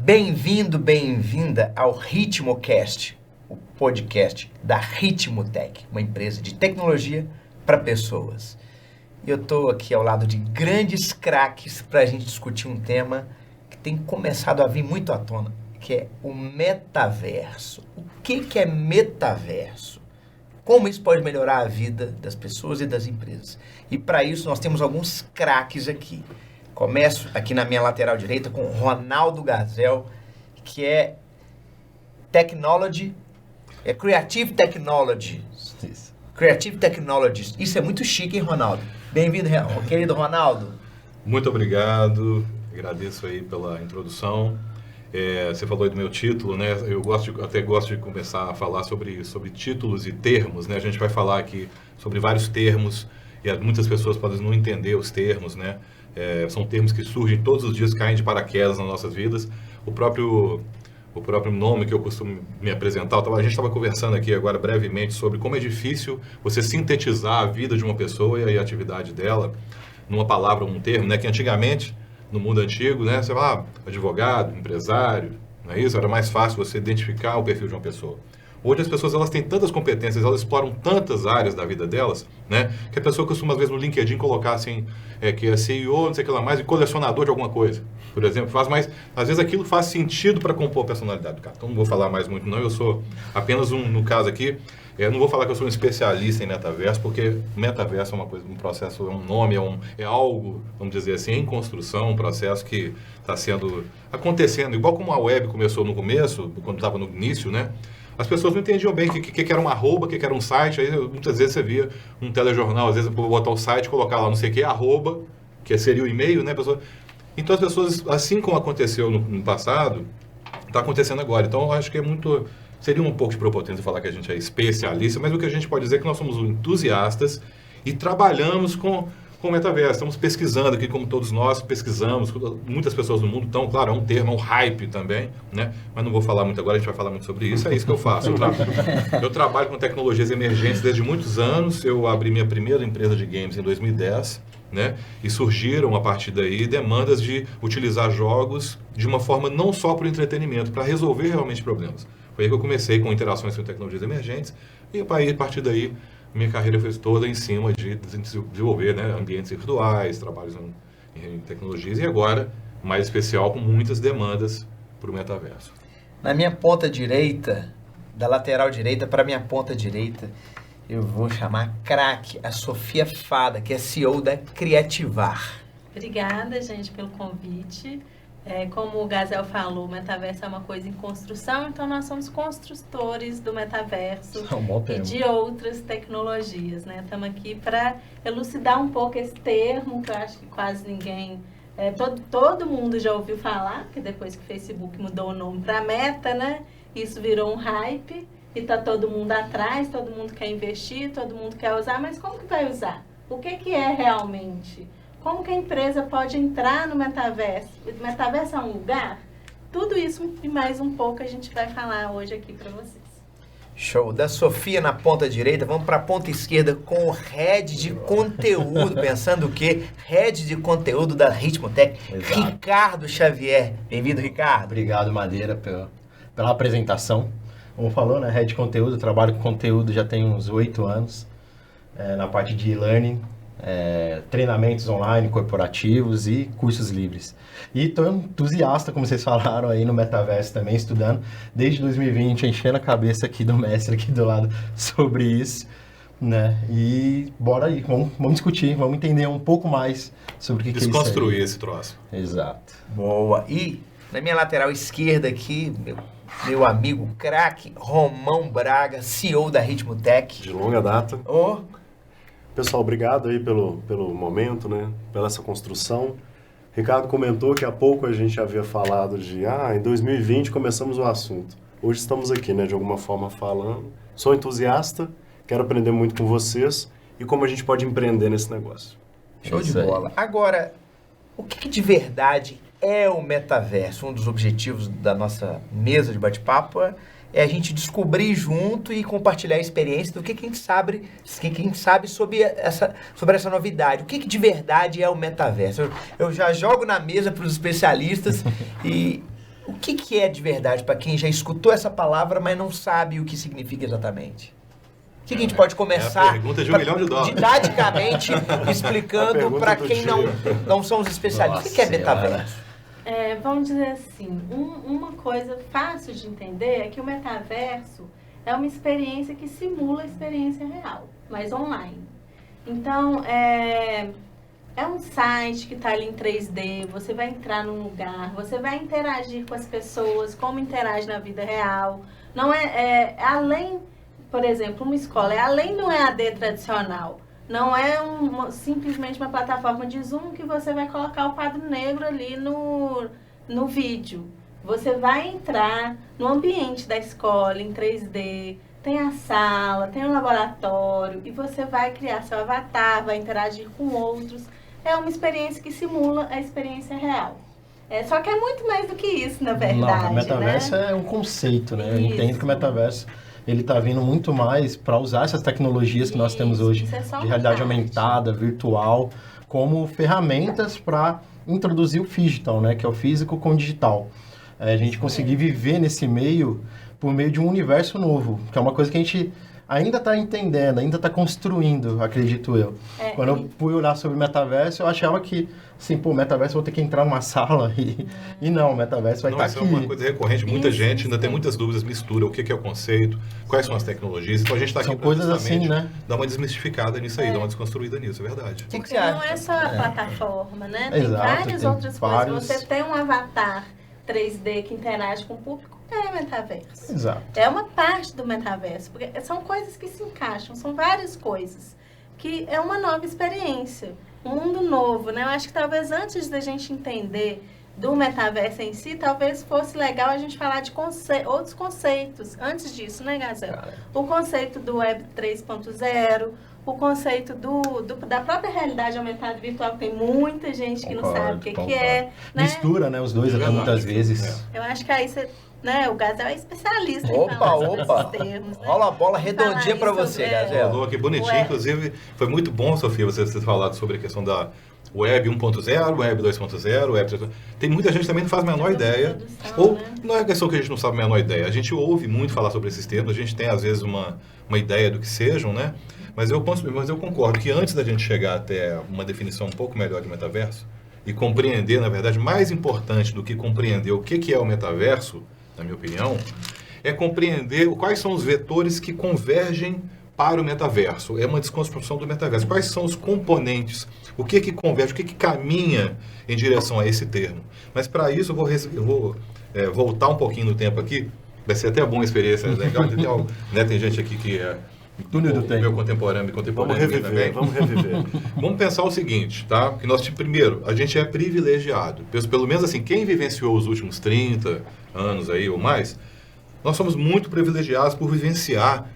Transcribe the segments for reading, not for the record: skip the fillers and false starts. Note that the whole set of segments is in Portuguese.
Bem-vindo, bem-vinda ao RitmoCast, o podcast da Ritmotech, uma empresa de tecnologia para pessoas. Eu estou aqui ao lado de grandes craques para a gente discutir um tema que tem começado a vir muito à tona, que é o metaverso. O que é metaverso? Como isso pode melhorar a vida das pessoas e das empresas? E para isso nós temos alguns craques aqui. Começo aqui na minha lateral direita com o Ronaldo Gazel, que é Creative Technology. Isso. Creative Technologies. Isso é muito chique, hein, Ronaldo? Bem-vindo, querido Ronaldo. Muito obrigado, agradeço aí pela introdução. Você falou aí do meu título, né? Eu até gosto de começar a falar sobre títulos e termos, né? A gente vai falar aqui sobre vários termos e muitas pessoas podem não entender os termos, né? São termos que surgem todos os dias, caem de paraquedas nas nossas vidas. O próprio nome que eu costumo me apresentar, a gente estava conversando aqui agora brevemente sobre como é difícil você sintetizar a vida de uma pessoa e a atividade dela numa palavra, um termo, né? Que antigamente, no mundo antigo, né? Você fala, advogado, empresário, não é isso? Era mais fácil você identificar o perfil de uma pessoa. Hoje as pessoas elas têm tantas competências, elas exploram tantas áreas da vida delas, né? Que a pessoa costuma, às vezes, no LinkedIn colocar assim, que é CEO, não sei o que lá mais, e colecionador de alguma coisa, por exemplo. Às vezes aquilo faz sentido para compor a personalidade do cara. Então não vou falar mais muito não, eu sou apenas no caso aqui, eu não vou falar que eu sou um especialista em metaverso, porque metaverso é uma coisa, um processo, é um nome, é algo, vamos dizer assim, em construção, um processo que está acontecendo, igual como a web começou no começo, quando estava no início, né? As pessoas não entendiam bem o que era uma arroba, o que era um site. Aí muitas vezes você via um telejornal, às vezes eu vou botar o site, colocar lá não sei o que, arroba, que seria o e-mail, né? Então as pessoas, assim como aconteceu no passado, está acontecendo agora. Então eu acho que seria um pouco de prepotência falar que a gente é especialista, mas o que a gente pode dizer é que nós somos entusiastas e trabalhamos com o metaverso. Estamos pesquisando aqui, como todos nós pesquisamos, muitas pessoas no mundo estão, claro, é um termo, é um hype também, né? Mas não vou falar muito agora, a gente vai falar muito sobre isso, é isso que eu faço. Eu trabalho com tecnologias emergentes desde muitos anos, eu abri minha primeira empresa de games em 2010, né? E surgiram, a partir daí, demandas de utilizar jogos de uma forma não só para o entretenimento, para resolver realmente problemas. Foi aí que eu comecei com interações com tecnologias emergentes, e a partir daí, minha carreira foi toda em cima de desenvolver, né, ambientes virtuais, trabalhos em tecnologias, e agora, mais especial, com muitas demandas para o metaverso. Na minha ponta direita, da lateral direita para a minha ponta direita, eu vou chamar craque, a Sofia Fada, que é CEO da Criativar. Obrigada, gente, pelo convite. Como o Gazel falou, o metaverso é uma coisa em construção, então nós somos construtores do metaverso e de outras tecnologias, né? Estamos aqui para elucidar um pouco esse termo, que eu acho que quase ninguém, todo mundo já ouviu falar, que depois que o Facebook mudou o nome para Meta, né? Isso virou um hype e está todo mundo atrás, todo mundo quer investir, todo mundo quer usar, mas como que vai usar? O que é realmente? Como que a empresa pode entrar no metaverso? O metaverso é um lugar? Tudo isso e mais um pouco a gente vai falar hoje aqui para vocês. Show. Da Sofia na ponta direita, vamos para a ponta esquerda com o head de conteúdo. Pensando o quê? Head de conteúdo da Ritmotech, Ricardo Xavier. Bem-vindo, Ricardo. Obrigado, Madeira, pela apresentação. Como falou, né? Head de conteúdo, eu trabalho com conteúdo já tem uns 8 anos, na parte de e-learning. Treinamentos online, corporativos e cursos livres. E estou entusiasta, como vocês falaram aí no metaverso também, estudando desde 2020, enchendo a cabeça aqui do mestre aqui do lado sobre isso, né? E bora aí, vamos discutir, vamos entender um pouco mais sobre o que é isso. Desconstruir esse troço. Exato. Boa. E na minha lateral esquerda aqui, meu amigo craque, Romão Braga, CEO da Ritmotech. De longa data. Pessoal, obrigado aí pelo momento, né? Pela essa construção. Ricardo comentou que há pouco a gente havia falado em 2020 começamos o assunto. Hoje estamos aqui, né? De alguma forma falando. Sou entusiasta, quero aprender muito com vocês e como a gente pode empreender nesse negócio. Show de bola. Agora, o que de verdade é o metaverso? Um dos objetivos da nossa mesa de bate-papo é a gente descobrir junto e compartilhar a experiência do que a gente sabe sobre essa novidade. O que de verdade é o metaverso? Eu já jogo na mesa para os especialistas e O que é de verdade para quem já escutou essa palavra, mas não sabe o que significa exatamente? O que a gente pode começar pergunta de $1 milhão. didaticamente explicando para quem não são os especialistas? O que é metaverso? Vamos dizer assim, uma coisa fácil de entender é que o metaverso é uma experiência que simula a experiência real, mas online. Então, é um site que está ali em 3D, você vai entrar num lugar, você vai interagir com as pessoas, como interage na vida real. Não além, por exemplo, uma escola, além do EAD tradicional. Não é simplesmente uma plataforma de Zoom que você vai colocar o quadro negro ali no vídeo. Você vai entrar no ambiente da escola em 3D, tem a sala, tem o laboratório, e você vai criar seu avatar, vai interagir com outros. É uma experiência que simula a experiência real. Só que é muito mais do que isso, na verdade. Não, o metaverso é um conceito, né? Eu entendo que o metaverso ele está vindo muito mais para usar essas tecnologias que nós temos hoje, de realidade aumentada, virtual, como ferramentas para introduzir o digital, né? Que é o físico com o digital. A gente conseguir viver nesse meio por meio de um universo novo, que é uma coisa que a gente ainda está entendendo, ainda está construindo, acredito eu. Quando eu fui olhar sobre o metaverso, eu achava que, assim, metaverso eu vou ter que entrar numa sala e não, o metaverso vai estar aqui. Isso é uma coisa recorrente, muita gente ainda tem muitas dúvidas, mistura o que é o conceito, quais são as tecnologias, então a gente está aqui para assim, né? dar uma desmistificada nisso aí, dar uma desconstruída nisso, é verdade. Porque não é só a plataforma, né? Tem várias outras coisas. Você tem um avatar 3D que interage com o público, metaverso. Exato. É uma parte do metaverso, porque são coisas que se encaixam, são várias coisas, que é uma nova experiência, um mundo novo, né? Eu acho que talvez antes da gente entender do metaverso em si, talvez fosse legal a gente falar de outros conceitos, antes disso, né, Gazel? O conceito do Web 3.0, o conceito da própria realidade aumentada virtual, que tem muita gente que não sabe o que é. Né? Mistura, né, os dois até muitas vezes. Eu acho que aí você... Né? O Gazel é especialista em falar sobre esses termos. Né? Rola a bola redondinha para você, Gazel. Falou aqui bonitinho, inclusive, foi muito bom, Sofia, você ter falado sobre a questão da Web 1.0, Web 2.0, Web 3.0. Tem muita gente também que não faz a menor ideia. Ou não é questão que a gente não sabe a menor ideia. A gente ouve muito falar sobre esses termos, a gente tem às vezes uma ideia do que sejam, né? Mas eu concordo que antes da gente chegar até uma definição um pouco melhor de metaverso e compreender, na verdade, mais importante do que compreender o que é o metaverso, na minha opinião, é compreender quais são os vetores que convergem para o metaverso. É uma desconstrução do metaverso. Quais são os componentes? O que converge? O que caminha em direção a esse termo? Mas para isso eu vou voltar um pouquinho no tempo aqui. Vai ser até uma boa experiência, legal. Tem gente aqui que é meu contemporâneo também. Vamos reviver. Vamos pensar o seguinte, tá? Que primeiro, a gente é privilegiado. Pelo menos assim, quem vivenciou os últimos 30 anos aí ou mais, nós somos muito privilegiados por vivenciar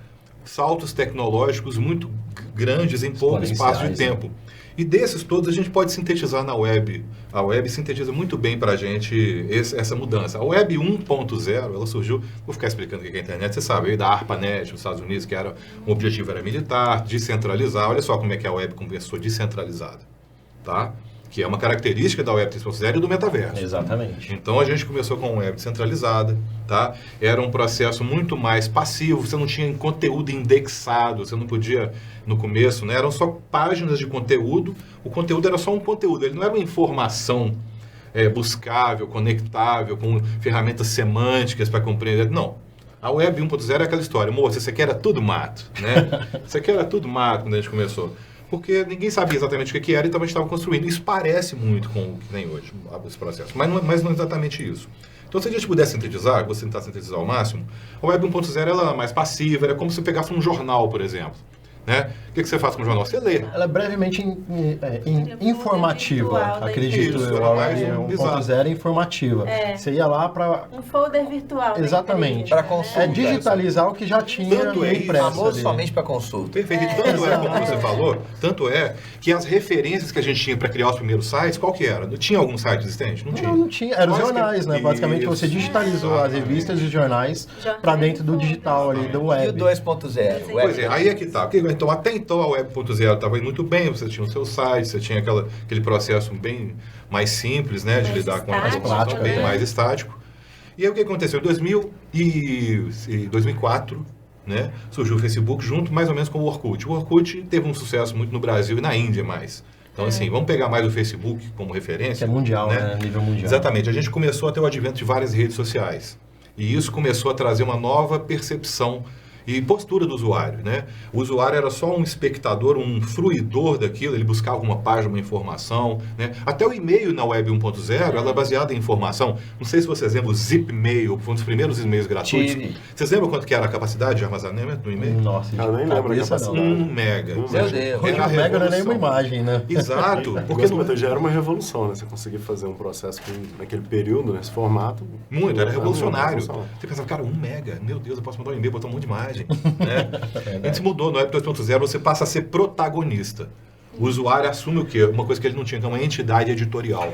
saltos tecnológicos muito grandes em pouco espaço de tempo. E desses todos a gente pode sintetizar na web. A web sintetiza muito bem para a gente essa mudança. A web 1.0, ela surgiu, vou ficar explicando o que é a internet, você sabe, da ARPANET nos Estados Unidos, que o objetivo era militar, descentralizar. Olha só como é que a web começou descentralizada, tá? Que é uma característica da Web 3.0 e do metaverso. Exatamente. Então a gente começou com uma web descentralizada, tá? Era um processo muito mais passivo, você não tinha conteúdo indexado, você não podia, no começo, né? Eram só páginas de conteúdo, o conteúdo era só um conteúdo, ele não era uma informação buscável, conectável, com ferramentas semânticas para compreender, não. A Web 1.0 é aquela história, moça, isso aqui era tudo mato, né? Isso aqui era tudo mato quando a gente começou. Porque ninguém sabia exatamente o que era, então a gente estava construindo. Isso parece muito com o que tem hoje, esse processo, mas não é exatamente isso. Então, se a gente pudesse sintetizar, vou tentar sintetizar ao máximo, a Web 1.0 ela é mais passiva, era como se pegasse um jornal, por exemplo. Né? O que você faz com o jornal? Você lê. Ela é brevemente informativa, acredito isso, eu. A Web 1.0 é informativa. Você ia lá para... Um folder virtual. Exatamente. Para consulta. Digitalizar o que já tinha impresso. Famoso somente para consulta. Perfeito. E tanto como você falou, tanto é que as referências que a gente tinha para criar os primeiros sites, qual que era? Tinha algum site existente? Não tinha. Não tinha. Eram os jornais, né? Basicamente você digitalizou as revistas e os jornais para dentro do digital ali, do web. E o 2.0? Pois é, aí é que tá. Então, até então a Web 1.0 estava indo muito bem, você tinha o seu site, você tinha aquele processo bem mais simples, né, de lidar com a informação, bem mais estático. E aí o que aconteceu? Em 2004, né, surgiu o Facebook junto mais ou menos com o Orkut. O Orkut teve um sucesso muito no Brasil e na Índia mais. Então, assim, vamos pegar mais o Facebook como referência. Que é mundial, né? Nível mundial. Exatamente. A gente começou a ter o advento de várias redes sociais. E isso começou a trazer uma nova percepção e postura do usuário, né? O usuário era só um espectador, um fruidor daquilo, ele buscava uma página, uma informação, né? Até o e-mail na Web 1.0, ela é baseada em informação. Não sei se vocês lembram, o Zipmail, foi um dos primeiros e-mails gratuitos. Vocês lembram quanto que era a capacidade de armazenamento do e-mail? Nossa, eu nem lembro a capacidade. 1 mega. Meu Deus. Hoje 1 mega não é nem uma imagem, né? Exato. Porque já era uma revolução, né? Você conseguir fazer um processo naquele período, nesse formato. Muito, era revolucionário. Você pensava, cara, 1 mega, meu Deus, eu posso mandar um e-mail, botar um monte de imagem, né? Antes mudou, no Web 2.0 você passa a ser protagonista. O usuário assume o quê? Uma coisa que ele não tinha, que é uma entidade editorial.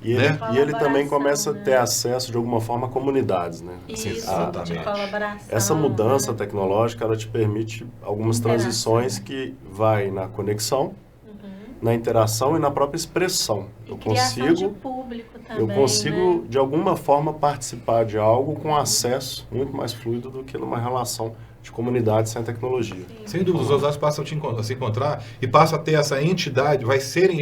E ele também começa a ter acesso, de alguma forma, a comunidades, né? Isso, exatamente. de colaboração. Essa mudança tecnológica, ela te permite algumas transições que vai na conexão, na interação e na própria expressão. Eu consigo, público também, eu consigo, né? de alguma forma, participar de algo com acesso muito mais fluido do que numa relação de comunidade sem tecnologia. Sem dúvida, os usuários passam a se encontrar e passam a ter essa entidade, vai serem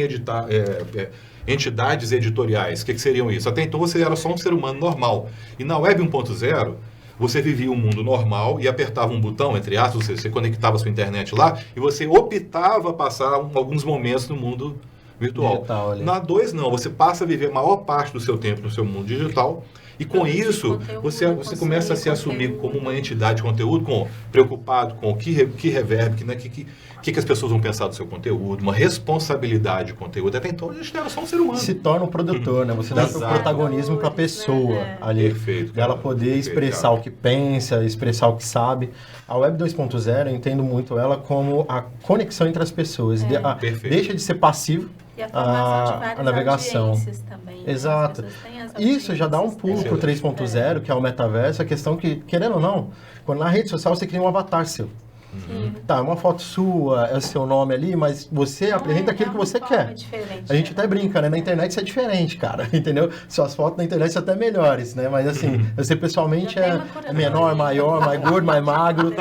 entidades editoriais. O que seriam isso? Até então você era só um ser humano normal. E na Web 1.0, você vivia um mundo normal e apertava um botão, entre aspas, você conectava a sua internet lá e você optava a passar alguns momentos no mundo virtual. Digital, na 2 não, você passa a viver a maior parte do seu tempo no seu mundo digital. E com isso, você começa a se assumir como uma entidade de conteúdo, preocupado com o que reverbe, que as pessoas vão pensar do seu conteúdo, uma responsabilidade de conteúdo. Até então, a gente era só um ser humano. Se torna um produtor, né? Você dá o protagonismo para a pessoa ali. Perfeito. Ela poder expressar o que pensa, expressar o que sabe. A Web 2.0, eu entendo muito ela como a conexão entre as pessoas. Deixa de ser passivo. E a formação de várias navegação também. Exato. Isso já dá um pulo para o 3.0, que é o metaverso, a questão que, querendo ou não, quando na rede social você cria um avatar seu. Tá, uma foto sua, é o seu nome ali, mas você apresenta aquilo que você quer. A gente até brinca, né? Na internet isso é diferente, cara, entendeu? Suas fotos na internet são até melhores, né? Mas assim, você pessoalmente é menor, maior, mais gordo, mais magro.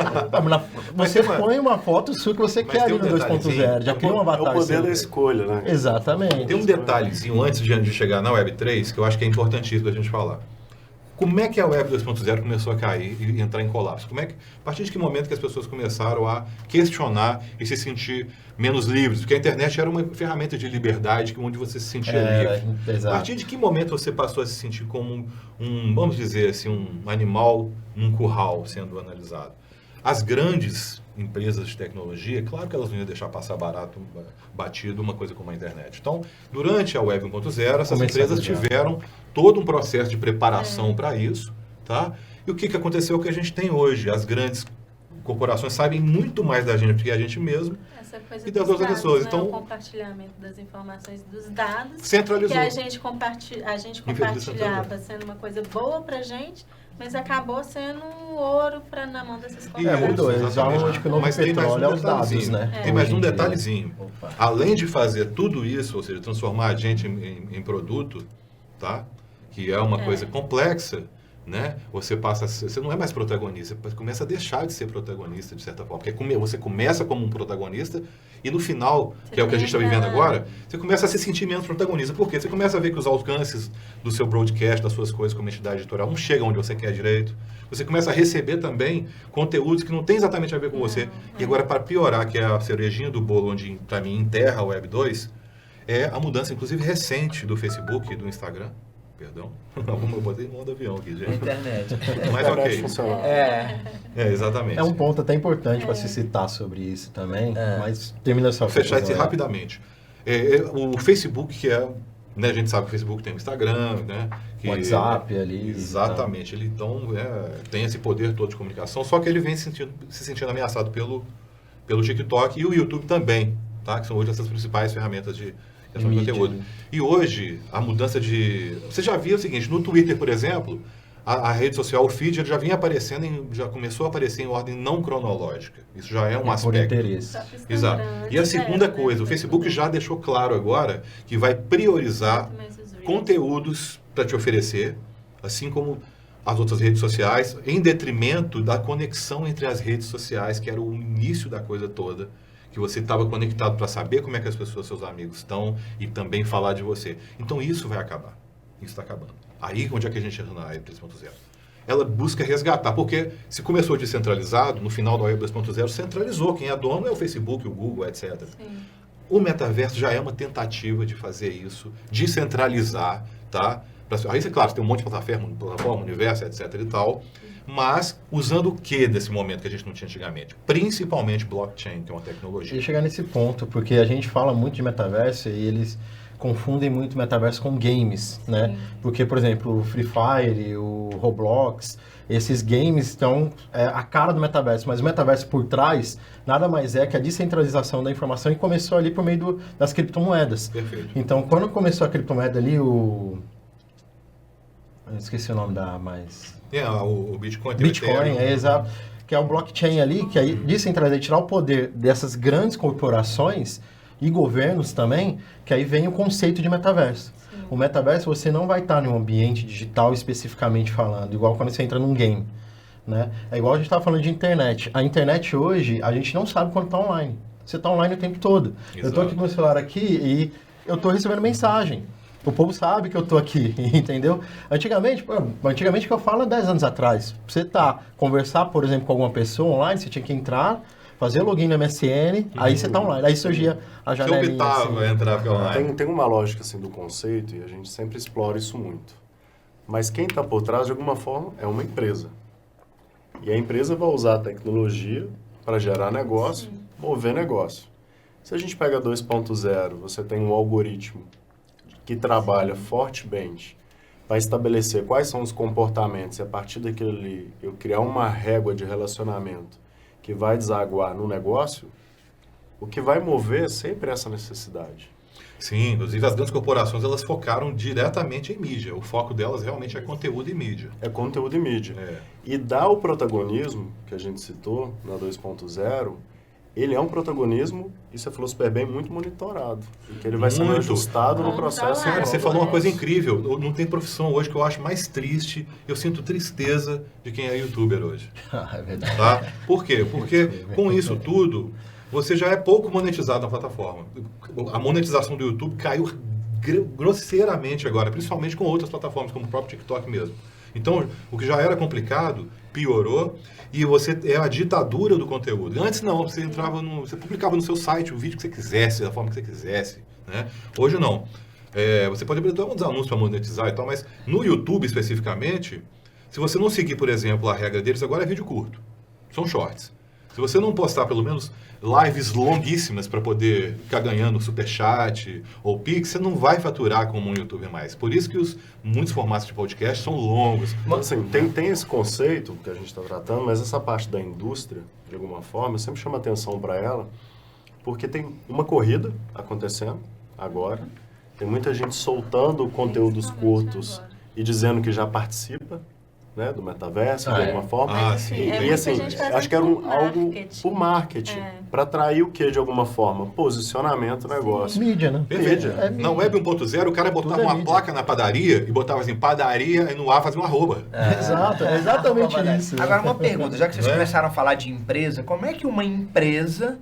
Você põe uma foto sua que você quer ali no 2.0, já cria um avatar. É o poder da escolha, né? Exatamente. Tem um detalhezinho antes de chegar na Web 3 que eu acho que é importantíssimo a gente falar. Como é que a Web 2.0 começou a cair e entrar em colapso? A partir de que momento que as pessoas começaram a questionar e se sentir menos livres? Porque a internet era uma ferramenta de liberdade onde você se sentia livre. Exato. A partir de que momento você passou a se sentir como vamos dizer assim, um animal num curral sendo analisado? As grandes empresas de tecnologia, claro que elas não iam deixar passar batido uma coisa como a internet. Então, durante a Web 1.0, essas empresas tiveram todo um processo de preparação para isso, tá? E o que aconteceu é o que a gente tem hoje. As grandes corporações sabem muito mais da gente do que a gente mesmo e das outras pessoas. Né? Então, o compartilhamento das informações, dos dados, centralizou. que a gente compartilhava sendo uma coisa boa para a gente, mas acabou sendo um ouro na mão dessas corporações. Mudou, eles falam que o novo petróleo é os dados, né? Tem mais um detalhezinho. Além de fazer tudo isso, ou seja, transformar a gente em produto, tá? Que é uma coisa complexa, né? Você não é mais protagonista, você começa a deixar de ser protagonista de certa forma, porque você começa como um protagonista e no final, que é o que a gente está vivendo agora, você começa a se sentir menos protagonista. Por quê? Você começa a ver que os alcances do seu broadcast, das suas coisas como entidade editorial, não chegam onde você quer direito. Você começa a receber também conteúdos que não tem exatamente a ver com você. E agora, para piorar, que é a cerejinha do bolo, onde para mim enterra a Web 2, é a mudança, inclusive recente, do Facebook e do Instagram. Perdão, eu botei no modo avião aqui, gente. Internet. Mas ok. Exatamente. É um ponto até importante para se citar sobre isso também, mas termina só. Vou fechar isso rapidamente. O Facebook, que é, né, a gente sabe que o Facebook tem o Instagram, né? WhatsApp ali. Exatamente. Ele então tem esse poder todo de comunicação, só que ele vem se sentindo ameaçado pelo TikTok e o YouTube também, tá? Que são hoje essas principais ferramentas de conteúdo. E hoje, a mudança de... Você já viu o seguinte, no Twitter, por exemplo, a rede social, o feed, ele já vinha aparecendo, já começou a aparecer em ordem não cronológica. Isso já é um aspecto. Por interesse. Exato. E a segunda coisa, o Facebook já deixou claro agora que vai priorizar conteúdos para te oferecer, assim como as outras redes sociais, em detrimento da conexão entre as redes sociais, que era o início da coisa toda, que você estava conectado para saber como é que as pessoas, seus amigos estão e também falar de você. Então isso vai acabar. Isso está acabando. Aí onde é que a gente entra na Web 3.0? Ela busca resgatar, porque se começou descentralizado, no final da Web 2.0 centralizou. Quem é dono é o Facebook, o Google, etc. Sim. O metaverso já é uma tentativa de fazer isso, descentralizar, tá? Aí, claro, você tem um monte de plataforma, universo, etc e tal, mas usando o que desse momento que a gente não tinha antigamente? Principalmente blockchain, que é uma tecnologia. E chegar nesse ponto, porque a gente fala muito de metaverso e eles confundem muito metaverso com games, né? Sim. Porque, por exemplo, o Free Fire, o Roblox, esses games estão a cara do metaverso, mas o metaverso por trás nada mais é que a descentralização da informação e começou ali por meio das criptomoedas. Perfeito. Então, quando começou a criptomoeda ali, Eu esqueci o nome da mais... O Bitcoin. Bitcoin, exato. Que é o blockchain ali, que aí descentralizar e tirar o poder dessas grandes corporações e governos também, que aí vem o conceito de metaverso. Sim. O metaverso, você não vai estar em um ambiente digital especificamente falando, igual quando você entra num game, né? É igual a gente estava falando de internet. A internet hoje, a gente não sabe quando está online. Você está online o tempo todo. Exato. Eu estou aqui com o meu celular aqui e eu estou recebendo mensagem. O povo sabe que eu estou aqui, entendeu? Antigamente que eu falo 10 anos atrás, pra você conversar, por exemplo, com alguma pessoa online, você tinha que entrar, fazer login no MSN, aí você tá online. Aí surgia a janelinha. Você optava assim. entrar online. Tem uma lógica assim do conceito e a gente sempre explora isso muito. Mas quem está por trás, de alguma forma, é uma empresa. E a empresa vai usar a tecnologia para gerar negócio, mover negócio. Se a gente pega 2.0, você tem um algoritmo que trabalha fortemente para estabelecer quais são os comportamentos e a partir daquilo ali eu criar uma régua de relacionamento que vai desaguar no negócio, o que vai mover é sempre essa necessidade. Sim, inclusive as grandes corporações, elas focaram diretamente em mídia. O foco delas realmente é conteúdo e mídia. É conteúdo e mídia. É. E dá o protagonismo, que a gente citou na 2.0, ele é um protagonismo, e você falou super bem, muito monitorado. E que ele vai sendo Muito. ajustado no processo. Cara, você falou uma coisa incrível. Não tem profissão hoje que eu acho mais triste. Eu sinto tristeza de quem é youtuber hoje. É verdade. Tá? Por quê? Porque com isso tudo, você já é pouco monetizado na plataforma. A monetização do YouTube caiu grosseiramente agora, principalmente com outras plataformas, como o próprio TikTok mesmo. Então, o que já era complicado, piorou, e você é a ditadura do conteúdo. Antes não, você você publicava no seu site o vídeo que você quisesse, da forma que você quisesse, né? Hoje não. Você pode abrir alguns anúncios para monetizar e tal, mas no YouTube especificamente, se você não seguir, por exemplo, a regra deles, agora é vídeo curto. São shorts. Se você não postar pelo menos lives longuíssimas para poder ficar ganhando superchat ou pix, você não vai faturar como um youtuber mais. Por isso que muitos formatos de podcast são longos. Mas, assim, tem esse conceito que a gente está tratando, mas essa parte da indústria, de alguma forma, eu sempre chamo atenção para ela, porque tem uma corrida acontecendo agora, tem muita gente soltando conteúdos curtos agora. E dizendo que já participa, né, do metaverso, de alguma forma. Mas, assim, E assim, acho que era algo por marketing, para atrair o que de alguma forma? Posicionamento, negócio. Mídia, né? Perfeito. Mídia. Na Web 1.0, o cara botava uma placa na padaria e botava assim, padaria, e no ar fazia um arroba. Exato, é exatamente isso. Agora, uma pergunta, já que vocês começaram a falar de empresa, como é que uma empresa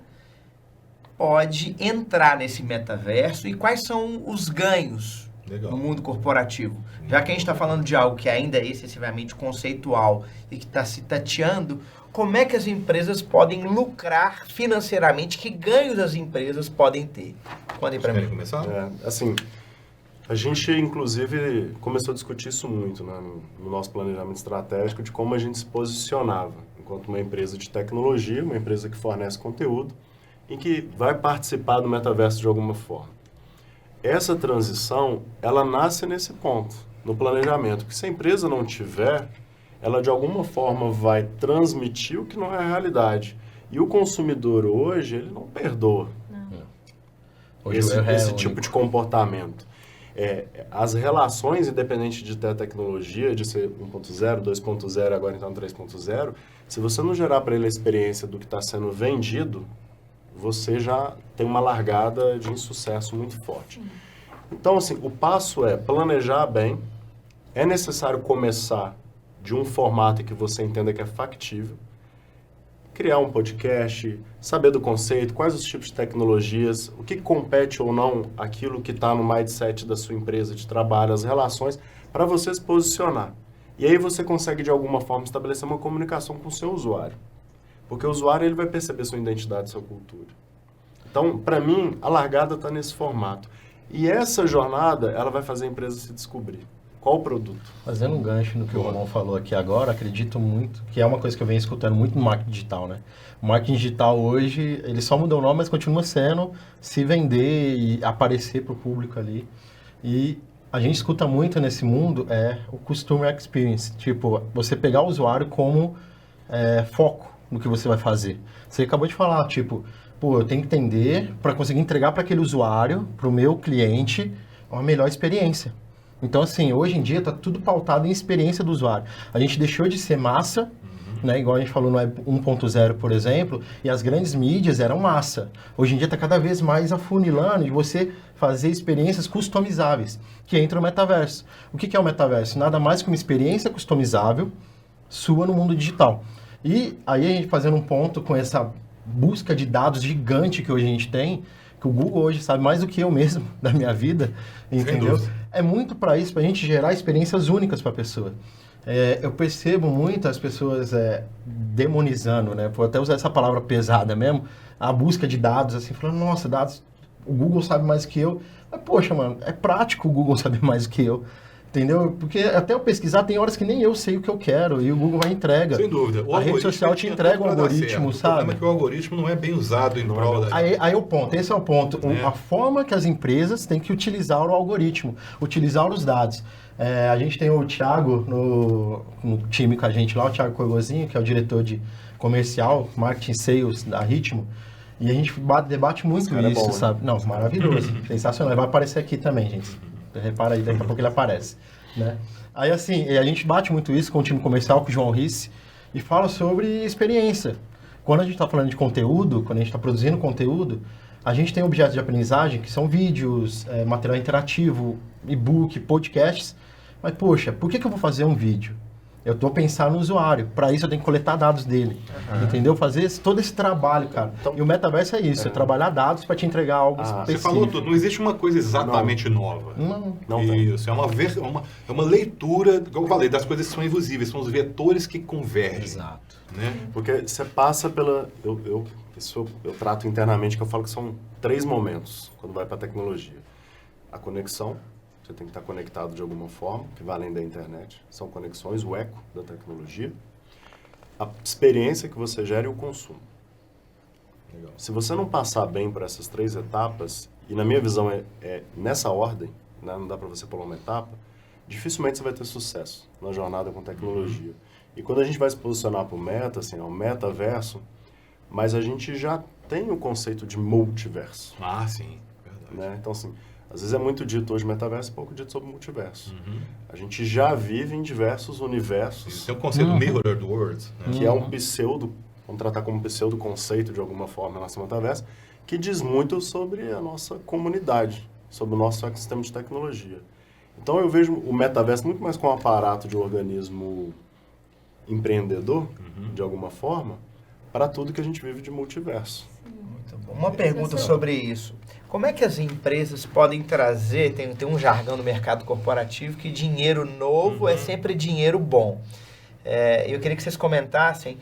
pode entrar nesse metaverso e quais são os ganhos no mundo corporativo? Já que a gente está falando de algo que ainda é excessivamente conceitual e que está se tateando, como é que as empresas podem lucrar financeiramente? Que ganhos as empresas podem ter? Podem para mim começar? Assim, a gente inclusive começou a discutir isso muito, né, no nosso planejamento estratégico de como a gente se posicionava enquanto uma empresa de tecnologia, uma empresa que fornece conteúdo e que vai participar do metaverso de alguma forma. Essa transição, ela nasce nesse ponto, no planejamento, que se a empresa não tiver, ela de alguma forma vai transmitir o que não é a realidade. E o consumidor hoje, ele não perdoa esse tipo de comportamento. As relações, independente de ter tecnologia, de ser 1.0, 2.0, agora então 3.0, se você não gerar para ele a experiência do que está sendo vendido, você já tem uma largada de insucesso muito forte. Então, assim, o passo é planejar bem. É necessário começar de um formato que você entenda que é factível, criar um podcast, saber do conceito, quais os tipos de tecnologias, o que compete ou não aquilo que está no mindset da sua empresa de trabalho, as relações, para você se posicionar. E aí você consegue, de alguma forma, estabelecer uma comunicação com o seu usuário. Porque o usuário ele vai perceber sua identidade, sua cultura. Então, para mim, a largada está nesse formato. E essa jornada, ela vai fazer a empresa se descobrir. Qual o produto? Fazendo um gancho no que o Romão falou aqui agora, acredito muito, que é uma coisa que eu venho escutando muito no marketing digital, né? O marketing digital hoje, ele só mudou o nome, mas continua sendo se vender e aparecer para o público ali. E a gente escuta muito nesse mundo o Customer Experience. Tipo, você pegar o usuário como foco no que você vai fazer. Você acabou de falar, tipo, pô, eu tenho que entender para conseguir entregar para aquele usuário, para o meu cliente, uma melhor experiência. Então, assim, hoje em dia está tudo pautado em experiência do usuário. A gente deixou de ser massa, né? Igual a gente falou no Web 1.0, por exemplo, e as grandes mídias eram massa. Hoje em dia está cada vez mais afunilando de você fazer experiências customizáveis, que entra no metaverso. O que é o metaverso? Nada mais que uma experiência customizável sua no mundo digital. E aí a gente fazendo um ponto com essa busca de dados gigante que hoje a gente tem, que o Google hoje sabe mais do que eu mesmo da minha vida, entendeu? É muito para isso, para a gente gerar experiências únicas para a pessoa. Eu percebo muito as pessoas demonizando, né? Vou até usar essa palavra pesada mesmo, a busca de dados, assim, falando, nossa, dados, o Google sabe mais do que eu. Mas, poxa, mano, é prático o Google saber mais do que eu. Entendeu? Porque até eu pesquisar, tem horas que nem eu sei o que eu quero e o Google vai entrega. Sem dúvida. A rede social te entrega um algoritmo, sabe? O problema é que o algoritmo não é bem usado em prol da... Aí é o ponto, esse é o ponto. A forma que as empresas têm que utilizar o algoritmo, utilizar os dados. A gente tem o Thiago no time com a gente lá, o Thiago Corgozinho, que é o diretor de comercial, marketing sales da Ritmo. E a gente debate muito isso, é bom, sabe? Né? Não, maravilhoso, sensacional. Ele vai aparecer aqui também, gente. Repara aí, daqui a pouco ele aparece, né? Aí, assim, a gente bate muito isso com o time comercial, com o João Risse, e fala sobre experiência. Quando a gente está falando de conteúdo, quando a gente está produzindo conteúdo, a gente tem objetos de aprendizagem, que são vídeos, material interativo, e-book, podcasts. Mas, poxa, por que eu vou fazer um vídeo? Eu estou pensando no usuário. Para isso, eu tenho que coletar dados dele. Entendeu? Fazer todo esse trabalho, cara. Então, e o metaverso é isso. É trabalhar dados para te entregar algo específico. Você falou tudo. Não existe uma coisa exatamente nova. Não isso. É uma leitura, como eu falei, das coisas que são invisíveis. São os vetores que convergem. Exato. Né? Porque você passa pela... Isso eu trato internamente, que eu falo que são 3 momentos quando vai para a tecnologia. A conexão. Você tem que estar conectado de alguma forma, que vai além da internet. São conexões, o eco da tecnologia. A experiência que você gera e o consumo. Legal. Se você não passar bem por essas 3 etapas, e na minha visão é nessa ordem, né, não dá para você pular uma etapa, dificilmente você vai ter sucesso na jornada com tecnologia. E quando a gente vai se posicionar para o meta, assim, é um metaverso, mas a gente já tem o conceito de multiverso. Ah, sim. Verdade. Né? Então, assim... Às vezes é muito dito hoje metaverso, pouco dito sobre multiverso. A gente já vive em diversos universos. Isso é o conceito Mirrored Worlds. Né? Que é um pseudo, vamos tratar como pseudo conceito de alguma forma na nossa metaverso, que diz muito sobre a nossa comunidade, sobre o nosso ecossistema de tecnologia. Então eu vejo o metaverso muito mais como um aparato de um organismo empreendedor, de alguma forma, para tudo que a gente vive de multiverso. Muito bom. Uma pergunta sobre isso. Como é que as empresas podem trazer, tem um jargão no mercado corporativo, que dinheiro novo é sempre dinheiro bom. Eu queria que vocês comentassem,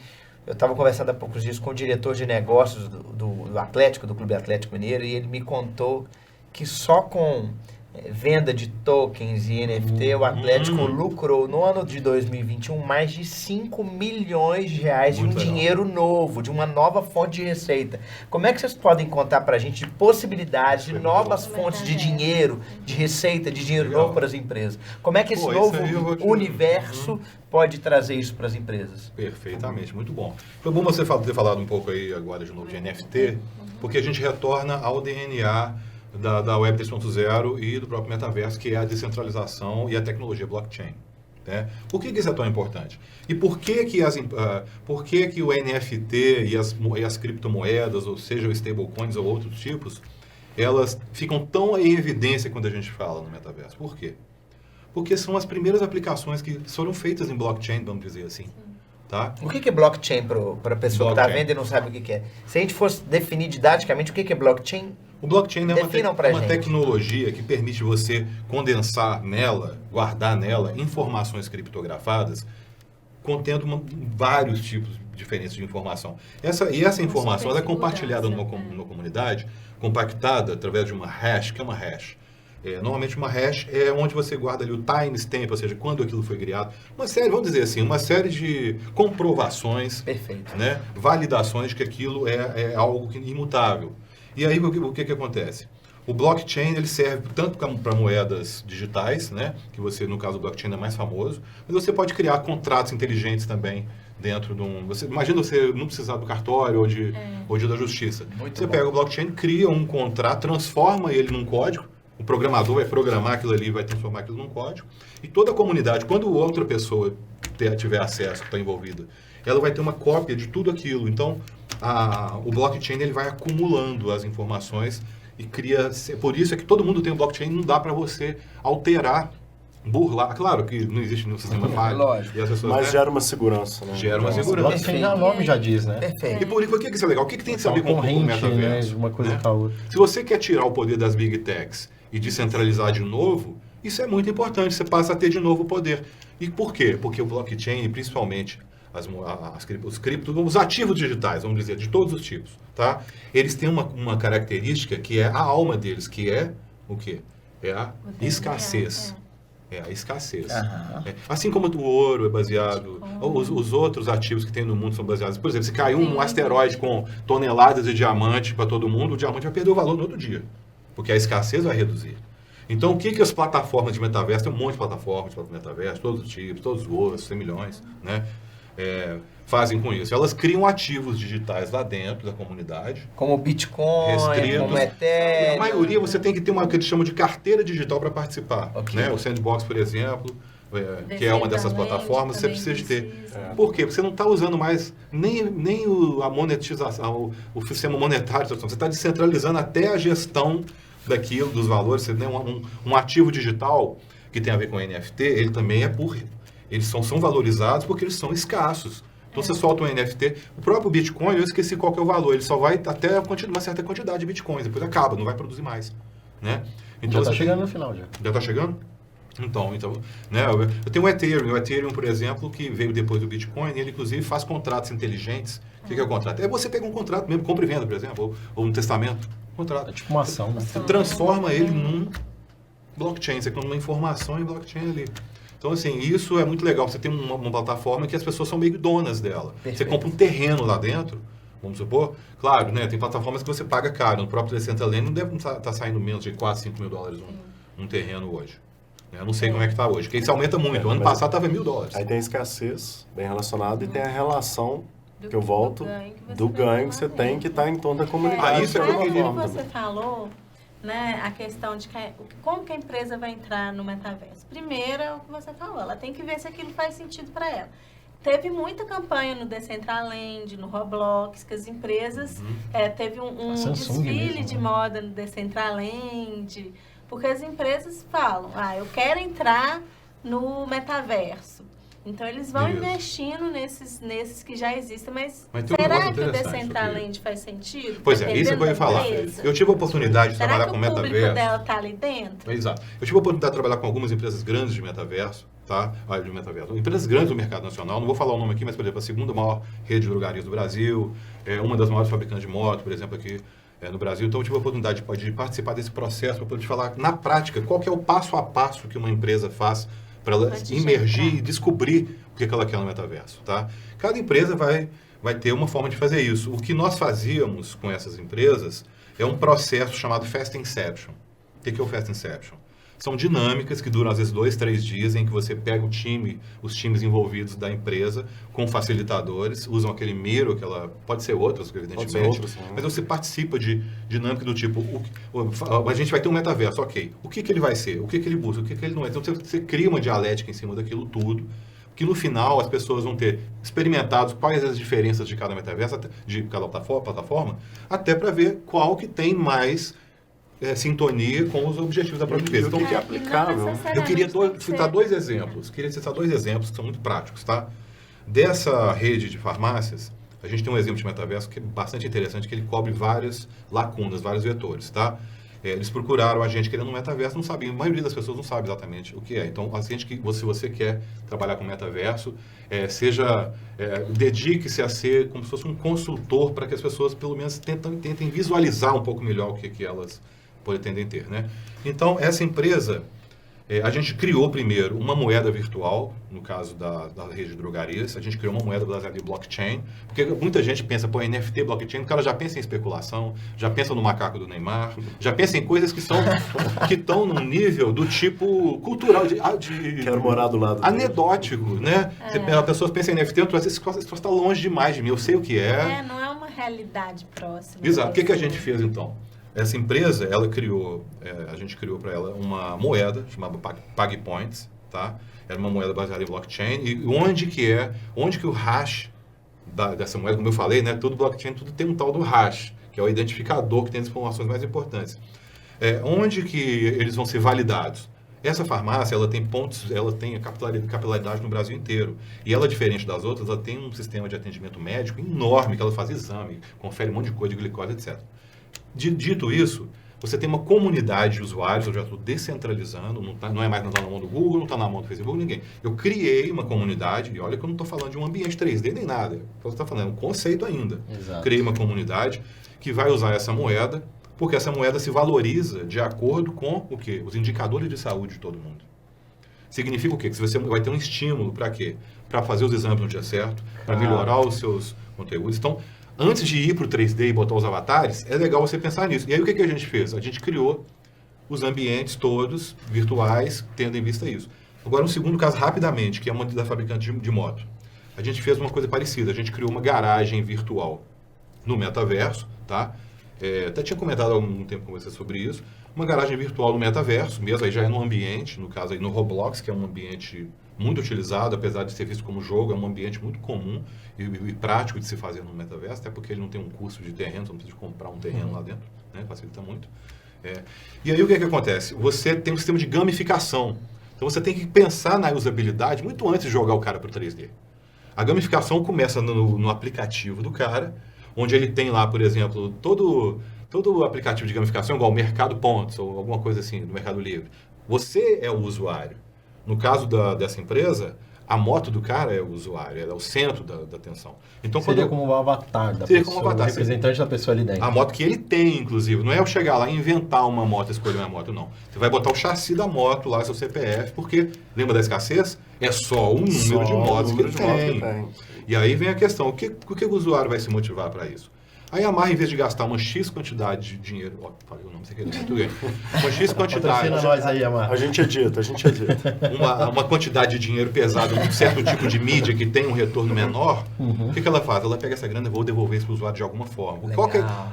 eu estava conversando há poucos dias com o diretor de negócios do Atlético, do Clube Atlético Mineiro, e ele me contou que só com venda de tokens e NFT, o Atlético lucrou no ano de 2021 mais de 5 milhões de reais de um dinheiro novo, de uma nova fonte de receita. Como é que vocês podem contar para a gente de possibilidades de novas fontes de dinheiro, de receita, de dinheiro novo para as empresas? Como é que esse novo universo pode trazer isso para as empresas? Perfeitamente, muito bom. Foi bom você ter falado um pouco aí agora de novo de NFT, porque a gente retorna ao DNA da Web 3.0 e do próprio metaverso, que é a descentralização e a tecnologia blockchain. Né? Por que isso é tão importante? E por que o NFT e as criptomoedas, ou seja, os stablecoins ou outros tipos, elas ficam tão em evidência quando a gente fala no metaverso? Por quê? porque são as primeiras aplicações que foram feitas em blockchain, vamos dizer assim. Tá? O que é blockchain para a pessoa que está vendo e não sabe o que é? Se a gente fosse definir didaticamente o que é blockchain... O blockchain é uma tecnologia que permite você condensar nela, guardar nela, informações criptografadas, contendo vários tipos diferentes de informação. Essa informação ela é compartilhada numa comunidade, compactada através de uma hash, que é uma hash. Normalmente uma hash é onde você guarda ali o timestamp, ou seja, quando aquilo foi criado. Uma série, vamos dizer assim, uma série de comprovações, né, validações de que aquilo é algo imutável. E aí o que acontece? O blockchain ele serve tanto para moedas digitais, né, que você, no caso, o blockchain é mais famoso, mas você pode criar contratos inteligentes também dentro de um... Imagina você não precisar do cartório ou da justiça. Você pega o blockchain, cria um contrato, transforma ele num código, o programador vai programar aquilo ali, vai transformar aquilo num código, e toda a comunidade, quando outra pessoa tiver acesso, que está envolvida, ela vai ter uma cópia de tudo aquilo. Então, o blockchain ele vai acumulando as informações e cria... Por isso é que todo mundo tem um blockchain, não dá para você alterar, burlar. Claro que não existe nenhum sistema falho. Lógico. E as pessoas, mas gera uma segurança, né? Gera uma segurança. O blockchain o nome já diz, né? E por que isso é legal? O que tem que saber com o metaverso? Né? Uma coisa com a outra. Se você quer tirar o poder das big techs e descentralizar de novo, isso é muito importante. Você passa a ter de novo o poder. E por quê? Porque o blockchain, principalmente os ativos digitais, vamos dizer, de todos os tipos, tá? Eles têm uma característica que é a alma deles, que é o quê? É a escassez. É a escassez. Assim como o ouro é baseado, os outros ativos que tem no mundo são baseados. Por exemplo, se cair um asteroide com toneladas de diamante para todo mundo, o diamante vai perder o valor no outro dia, porque a escassez vai reduzir. Então, o que as plataformas de metaverso, tem um monte de plataformas de metaverso, todos os tipos, todos os outros, tem milhões, né? Fazem com isso. Elas criam ativos digitais lá dentro da comunidade. Como Bitcoin, como Ethereum. A maioria você tem que ter uma que eles chamam de carteira digital para participar. Né? O Sandbox, por exemplo, que é uma dessas plataformas, você precisa ter. Por quê? Porque você não está usando mais nem a monetização, o sistema monetário. Você está descentralizando até a gestão daquilo, dos valores. Você tem um ativo digital que tem a ver com NFT, ele também eles são valorizados porque eles são escassos. Então você solta um NFT, o próprio Bitcoin, eu esqueci qual que é o valor, ele só vai até uma certa quantidade de Bitcoins, depois acaba, não vai produzir mais. Né? Então, já está chegando no final já. Já está chegando? Então, né, eu tenho o Ethereum, por exemplo, que veio depois do Bitcoin, e ele inclusive faz contratos inteligentes. O que é o contrato? É você pegar um contrato mesmo, compra e venda, por exemplo, ou um testamento. Contrato. É tipo uma ação. Né? Você transforma ele num blockchain, você tem uma informação em blockchain ali. Então, assim, isso é muito legal. Você tem uma plataforma que as pessoas são meio donas dela. Perfeito. Você compra um terreno lá dentro, vamos supor. Claro, né? Tem plataformas que você paga caro. No próprio Decentraland não deve estar saindo menos de 4, 5 mil dólares um terreno hoje. Eu não sei como é que está hoje, porque isso aumenta muito. O ano passado estava $1.000. Aí tem a escassez bem relacionada e tem a relação que eu volto do ganho que você tem que está em torno da comunidade. Isso é que eu queria. Como você falou, né, a questão de como que a empresa vai entrar no metaverso. Primeiro, é o que você falou, ela tem que ver se aquilo faz sentido para ela. Teve muita campanha no Decentraland, no Roblox, que as empresas... teve um desfile mesmo, de moda no Decentraland, porque as empresas falam, eu quero entrar no metaverso. Então, eles vão investindo nesses que já existem, mas será que o Decentraland faz sentido? Pois é, isso que eu ia falar. Eu tive a oportunidade de trabalhar com metaverso. Será que o público dela está ali dentro? Exato. Eu tive a oportunidade de trabalhar com algumas empresas grandes de metaverso, tá? De metaverso. Empresas grandes do mercado nacional, não vou falar o nome aqui, mas, por exemplo, a segunda maior rede de drogarias do Brasil, uma das maiores fabricantes de moto, por exemplo, aqui no Brasil. Então, eu tive a oportunidade de participar desse processo para poder te falar, na prática, qual que é o passo a passo que uma empresa faz para ela emergir e descobrir o que ela quer no metaverso, tá? Cada empresa vai ter uma forma de fazer isso. O que nós fazíamos com essas empresas é um processo chamado Fast Inception. O que é o Fast Inception? São dinâmicas que duram, às vezes, 2, 3 dias, em que você pega os times envolvidos da empresa, com facilitadores, usam aquele Miro, pode ser outras, evidentemente, mas você participa de dinâmica do tipo, a gente vai ter um metaverso, ok. O que ele vai ser? O que ele busca? O que ele não é? Então, você cria uma dialética em cima daquilo tudo, que no final as pessoas vão ter experimentado quais as diferenças de cada metaverso, de cada plataforma, até para ver qual que tem mais sintonia com os objetivos da própria empresa. Então, que é aplicável. Eu queria citar dois exemplos. Queria citar dois exemplos que são muito práticos, tá? Dessa rede de farmácias, a gente tem um exemplo de metaverso que é bastante interessante, que ele cobre várias lacunas, vários vetores, tá? Eles procuraram a gente querendo um metaverso, não sabiam, a maioria das pessoas não sabe exatamente o que é. Então, a gente se você quer trabalhar com metaverso, dedique-se a ser como se fosse um consultor para que as pessoas, pelo menos, tentem visualizar um pouco melhor o que elas pretendem ter, né? Então, essa empresa, a gente criou primeiro uma moeda virtual, no caso da rede de drogarias, a gente criou uma moeda baseada em blockchain, porque muita gente pensa, NFT, blockchain, o cara já pensa em especulação, já pensa no macaco do Neymar, já pensa em coisas que estão num nível do tipo cultural, Quero morar do lado anedótico, né? A pessoa pensa em NFT, esse troço está longe demais de mim, eu sei o que é. Não é uma realidade próxima. Exato. O que a gente fez então? Essa empresa, a gente criou para ela uma moeda chamada PagPoints, tá? Era uma moeda baseada em blockchain. E onde que o hash dessa moeda, como eu falei, né? Todo blockchain, tudo tem um tal do hash, que é o identificador que tem as informações mais importantes. Onde que eles vão ser validados? Essa farmácia, ela tem pontos, ela tem a capilaridade no Brasil inteiro. E ela, diferente das outras, ela tem um sistema de atendimento médico enorme, que ela faz exame, confere um monte de coisa de glicose, etc. Dito isso, você tem uma comunidade de usuários, eu já estou descentralizando, não é mais na mão do Google, não está na mão do Facebook, ninguém. Eu criei uma comunidade, e olha que eu não estou falando de um ambiente 3D nem nada, você está falando, é um conceito ainda. Exato. Criei uma comunidade que vai usar essa moeda, porque essa moeda se valoriza de acordo com o quê? Os indicadores de saúde de todo mundo. Significa o quê? Que você vai ter um estímulo para quê? Para fazer os exames no dia certo, para melhorar os seus conteúdos. Então, antes de ir para o 3D e botar os avatares, é legal você pensar nisso. E aí o que a gente fez? A gente criou os ambientes todos virtuais, tendo em vista isso. Agora, um segundo caso, rapidamente, que é uma da fabricante de moto. A gente fez uma coisa parecida. A gente criou uma garagem virtual no metaverso, tá? Até tinha comentado há algum tempo com você sobre isso. Uma garagem virtual no metaverso, mesmo aí já é no ambiente, no caso aí no Roblox, que é um ambiente muito utilizado, apesar de ser visto como jogo, é um ambiente muito comum e prático de se fazer no metaverso, até porque ele não tem um custo de terreno, você não precisa comprar um terreno lá dentro, né? Facilita muito. E aí o que acontece? Você tem um sistema de gamificação. Então você tem que pensar na usabilidade muito antes de jogar o cara para o 3D. A gamificação começa no aplicativo do cara, onde ele tem lá, por exemplo, todo aplicativo de gamificação, igual o Mercado Pontos ou alguma coisa assim, do Mercado Livre. Você é o usuário. No caso dessa empresa, a moto do cara é o usuário, ela é o centro da atenção. Então, seria como um avatar da pessoa, o representante da pessoa ali dentro. A moto que ele tem, inclusive. Não é eu chegar lá e inventar uma moto, escolher uma moto, não. Você vai botar o chassi da moto lá, seu CPF, porque, lembra da escassez? É só o número de motos que ele tem. E aí vem a questão, o que o usuário vai se motivar para isso? Aí a Yamaha, em vez de gastar uma X quantidade de dinheiro... falei o nome, você quer dizer muito bem. Uma X quantidade... nós aí, Yamaha. A gente edita. Uma quantidade de dinheiro pesado num certo tipo de mídia que tem um retorno menor, o que ela faz? Ela pega essa grana e vou devolver isso para o usuário de alguma forma.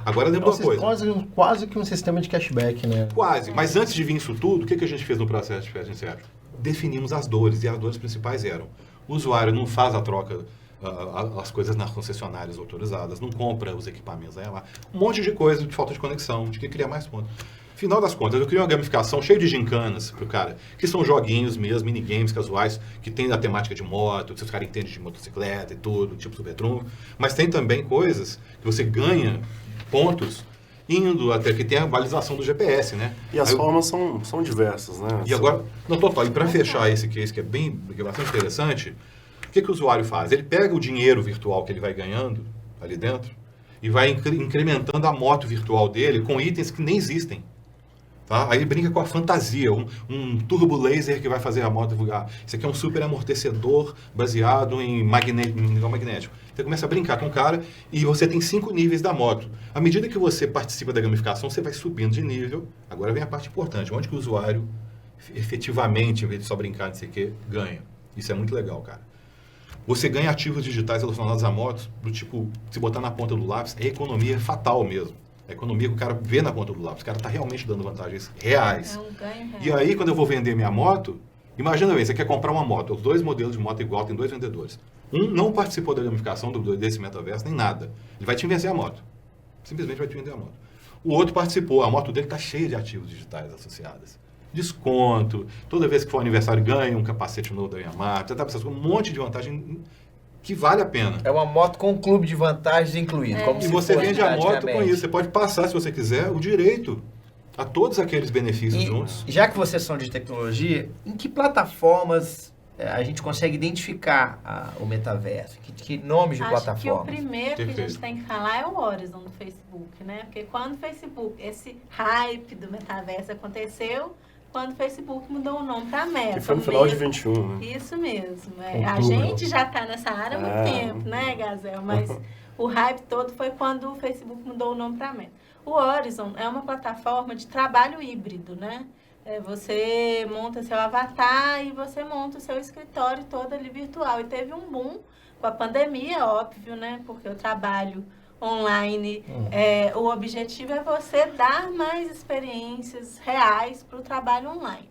Agora lembra uma coisa. Quase que um sistema de cashback, né? Quase. Mas antes de vir isso tudo, o que a gente fez no processo de festa sincero? Definimos as dores, e as dores principais eram: o usuário não faz a troca... as coisas nas concessionárias autorizadas, não compra os equipamentos, aí lá. Um monte de coisa de falta de conexão, de que criar mais pontos. Final das contas, eu criei uma gamificação cheia de gincanas pro cara, que são joguinhos mesmo, minigames casuais, que tem a temática de moto, que os caras entendem de motocicleta e tudo, tipo super trunfo, mas tem também coisas que você ganha pontos indo até que tem a balização do GPS, né? E as formas são diversas, né? E agora, não total, e para fechar esse case que é bastante interessante, o que o usuário faz? Ele pega o dinheiro virtual que ele vai ganhando ali dentro e vai incrementando a moto virtual dele com itens que nem existem. Tá? Aí ele brinca com a fantasia, um turbo laser que vai fazer a moto voar. Isso aqui é um super amortecedor baseado em negócio magnético. Você começa a brincar com o cara e você tem 5 níveis da moto. À medida que você participa da gamificação, você vai subindo de nível. Agora vem a parte importante, onde que o usuário efetivamente, em vez de só brincar, não sei o que, ganha. Isso é muito legal, cara. Você ganha ativos digitais relacionados a motos, do tipo, se botar na ponta do lápis, é economia fatal mesmo. É economia que o cara vê na ponta do lápis. O cara está realmente dando vantagens reais. É um ganho real. E aí, quando eu vou vender minha moto, imagina bem, você quer comprar uma moto, os 2 modelos de moto igual, tem 2 vendedores. Um não participou da gamificação desse metaverso, nem nada. Ele vai te vender a moto. Simplesmente vai te vender a moto. O outro participou, a moto dele está cheia de ativos digitais associados. Desconto, toda vez que for aniversário ganha um capacete novo da Yamaha, um monte de vantagem que vale a pena. É uma moto com um clube de vantagens incluído. Como E você vende a moto com isso, você pode passar, se você quiser, o direito a todos aqueles benefícios juntos. Já que vocês são de tecnologia, em que plataformas a gente consegue identificar o metaverso? Que nomes de plataformas? Acho que o primeiro que a gente tem que falar é o Horizon do Facebook, né? Porque quando o Facebook, esse hype do metaverso aconteceu, quando o Facebook mudou o nome para Meta. Que foi no final de 21, né? Isso mesmo. A gente já está nessa área há muito tempo, né, Gazel? Mas o hype todo foi quando o Facebook mudou o nome para Meta. O Horizon é uma plataforma de trabalho híbrido, né? Você monta seu avatar e você monta o seu escritório todo ali virtual. E teve um boom com a pandemia, óbvio, né? Porque o trabalho online, o objetivo é você dar mais experiências reais para o trabalho online.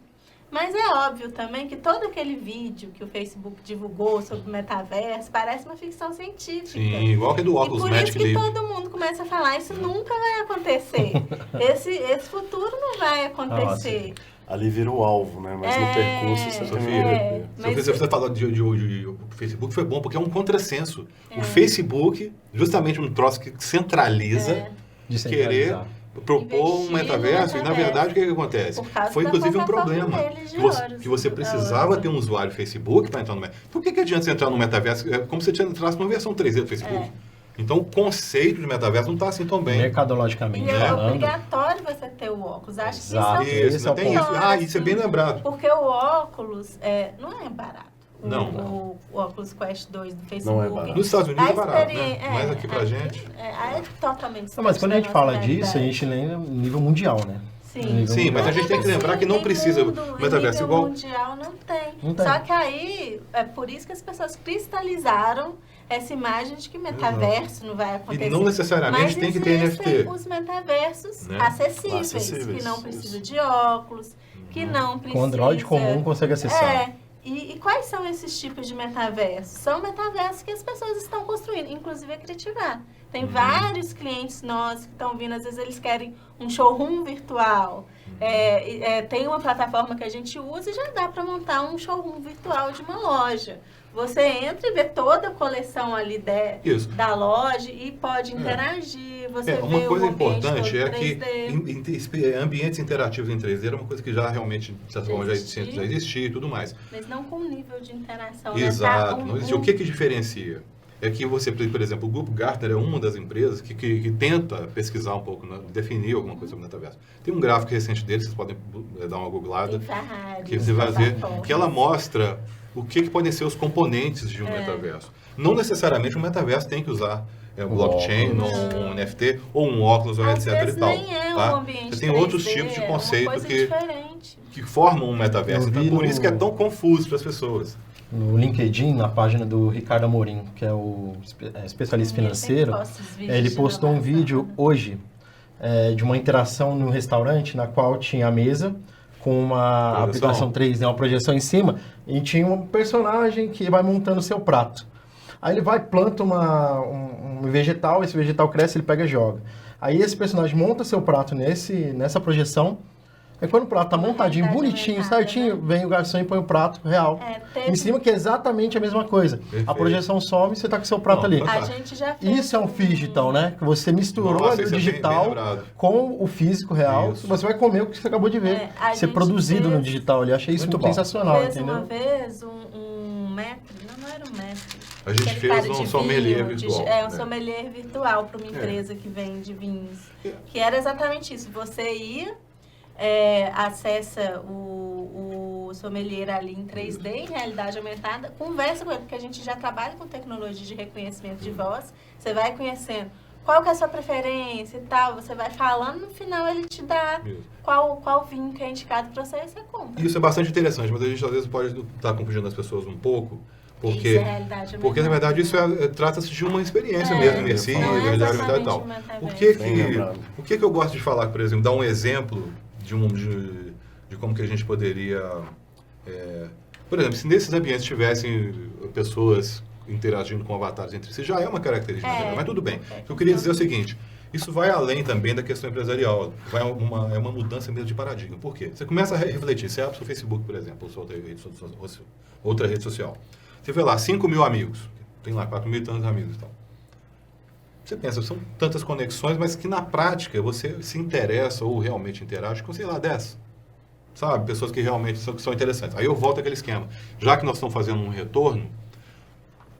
Mas é óbvio também que todo aquele vídeo que o Facebook divulgou sobre o metaverso parece uma ficção científica. Sim, igual que do óculos Magic. Por isso que todo mundo começa a falar, isso nunca vai acontecer. Esse futuro não vai acontecer. Ali vira o alvo, né? Mas no percurso você Sofia, você falou de Facebook, foi bom, porque é um contrassenso. O Facebook, justamente um troço que centraliza, querer propor um metaverso, e na verdade o que acontece? Foi inclusive um problema, que você precisava ter um usuário Facebook para entrar no metaverso. Por que adianta você entrar no metaverso? É como se você entrasse numa versão 3D do Facebook. Então o conceito de metaverso não está assim tão bem. Mercadologicamente é obrigatório você ter o óculos. Acho que isso tem isso. Isso é bem lembrado. Porque o óculos não é barato. Não. O Oculus Quest 2 do Facebook. Não é barato. Nos Estados Unidos é barato, né? Mas aqui pra gente... É totalmente diferente. Mas quando a gente fala disso, a gente lembra nível mundial, né? Sim, mas a gente tem que lembrar que não precisa... Metaverso igual... mundial não tem. Só que aí, é por isso que as pessoas cristalizaram essa imagem de que metaverso não vai acontecer. E não necessariamente tem que ter NFT. Os metaversos acessíveis, que não precisam de óculos, que não precisam... Com Android comum consegue acessar. E quais são esses tipos de metaversos? São metaversos que as pessoas estão construindo, inclusive a Criativar. Tem vários clientes nossos que estão vindo, às vezes eles querem um showroom virtual. Tem uma plataforma que a gente usa e já dá para montar um showroom virtual de uma loja. Você entra e vê toda a coleção ali da loja e pode interagir. Você vê uma coisa importante é que ambientes interativos em 3D era uma coisa que já realmente, de certa forma, já existia e tudo mais. Mas não com nível de interação. Exato. Não existia. O que diferencia? É que você, por exemplo, o Grupo Gartner é uma das empresas que tenta pesquisar um pouco, definir alguma coisa sobre o metaverso. Tem um gráfico recente dele, vocês podem dar uma googlada, que você vai ver que ela mostra o que podem ser os componentes de um metaverso. Não necessariamente um metaverso tem que usar blockchain, ou um NFT, ou um óculos, ou etc. e tal. Tá? Você tem outros tipos de conceito que formam um metaverso. Então, por isso que é tão confuso para as pessoas. No LinkedIn, na página do Ricardo Amorim, que é o especialista financeiro, ele postou um vídeo hoje de uma interação no restaurante, na qual tinha a mesa com uma aplicação 3D, uma projeção em cima, e tinha um personagem que vai montando o seu prato. Aí ele vai, planta um vegetal, esse vegetal cresce, ele pega e joga. Aí esse personagem monta seu prato nessa projeção. Aí quando o prato tá montadinho, bonitinho, certinho, vem o garçom e põe o prato real em cima, que é exatamente a mesma coisa. Perfeito. A projeção some e você tá com o seu prato ali. A gente já fez. Isso é um digital, né? Que você misturou o digital com o físico real. Isso. Você vai comer o que você acabou de ver. Ser produzido no digital ali. Achei isso muito sensacional, entendeu? Uma vez um maître, não era um maître. A gente fez um sommelier virtual. Um sommelier virtual para uma empresa que vende vinhos. Que era exatamente isso. Você ia... acessa o sommelier ali em 3D, em realidade aumentada, conversa com ele, porque a gente já trabalha com tecnologia de reconhecimento de voz, você vai conhecendo qual que é a sua preferência e tal, você vai falando, no final ele te dá qual vinho que é indicado para você e você compra. Isso é bastante interessante, mas a gente às vezes pode estar confundindo as pessoas um pouco, porque na verdade isso trata-se de uma experiência mesmo, imersiva, realidade aumentada e tal. O que eu gosto de falar, por exemplo, dar um exemplo de como que a gente poderia... por exemplo, se nesses ambientes tivessem pessoas interagindo com avatares entre si, já é uma característica, mas tudo bem. O que eu queria dizer é o seguinte, Isso vai além também da questão empresarial, é uma mudança mesmo de paradigma. Por quê? Você começa a refletir, você abre o seu Facebook, por exemplo, ou sua outra rede social. Você vê lá 5 mil amigos, tem lá 4 mil e tantos amigos e tal. Você pensa, são tantas conexões, mas que na prática você se interessa ou realmente interage com, sei lá, 10. Sabe? Pessoas que realmente são interessantes. Aí eu volto àquele esquema. Já que nós estamos fazendo um retorno,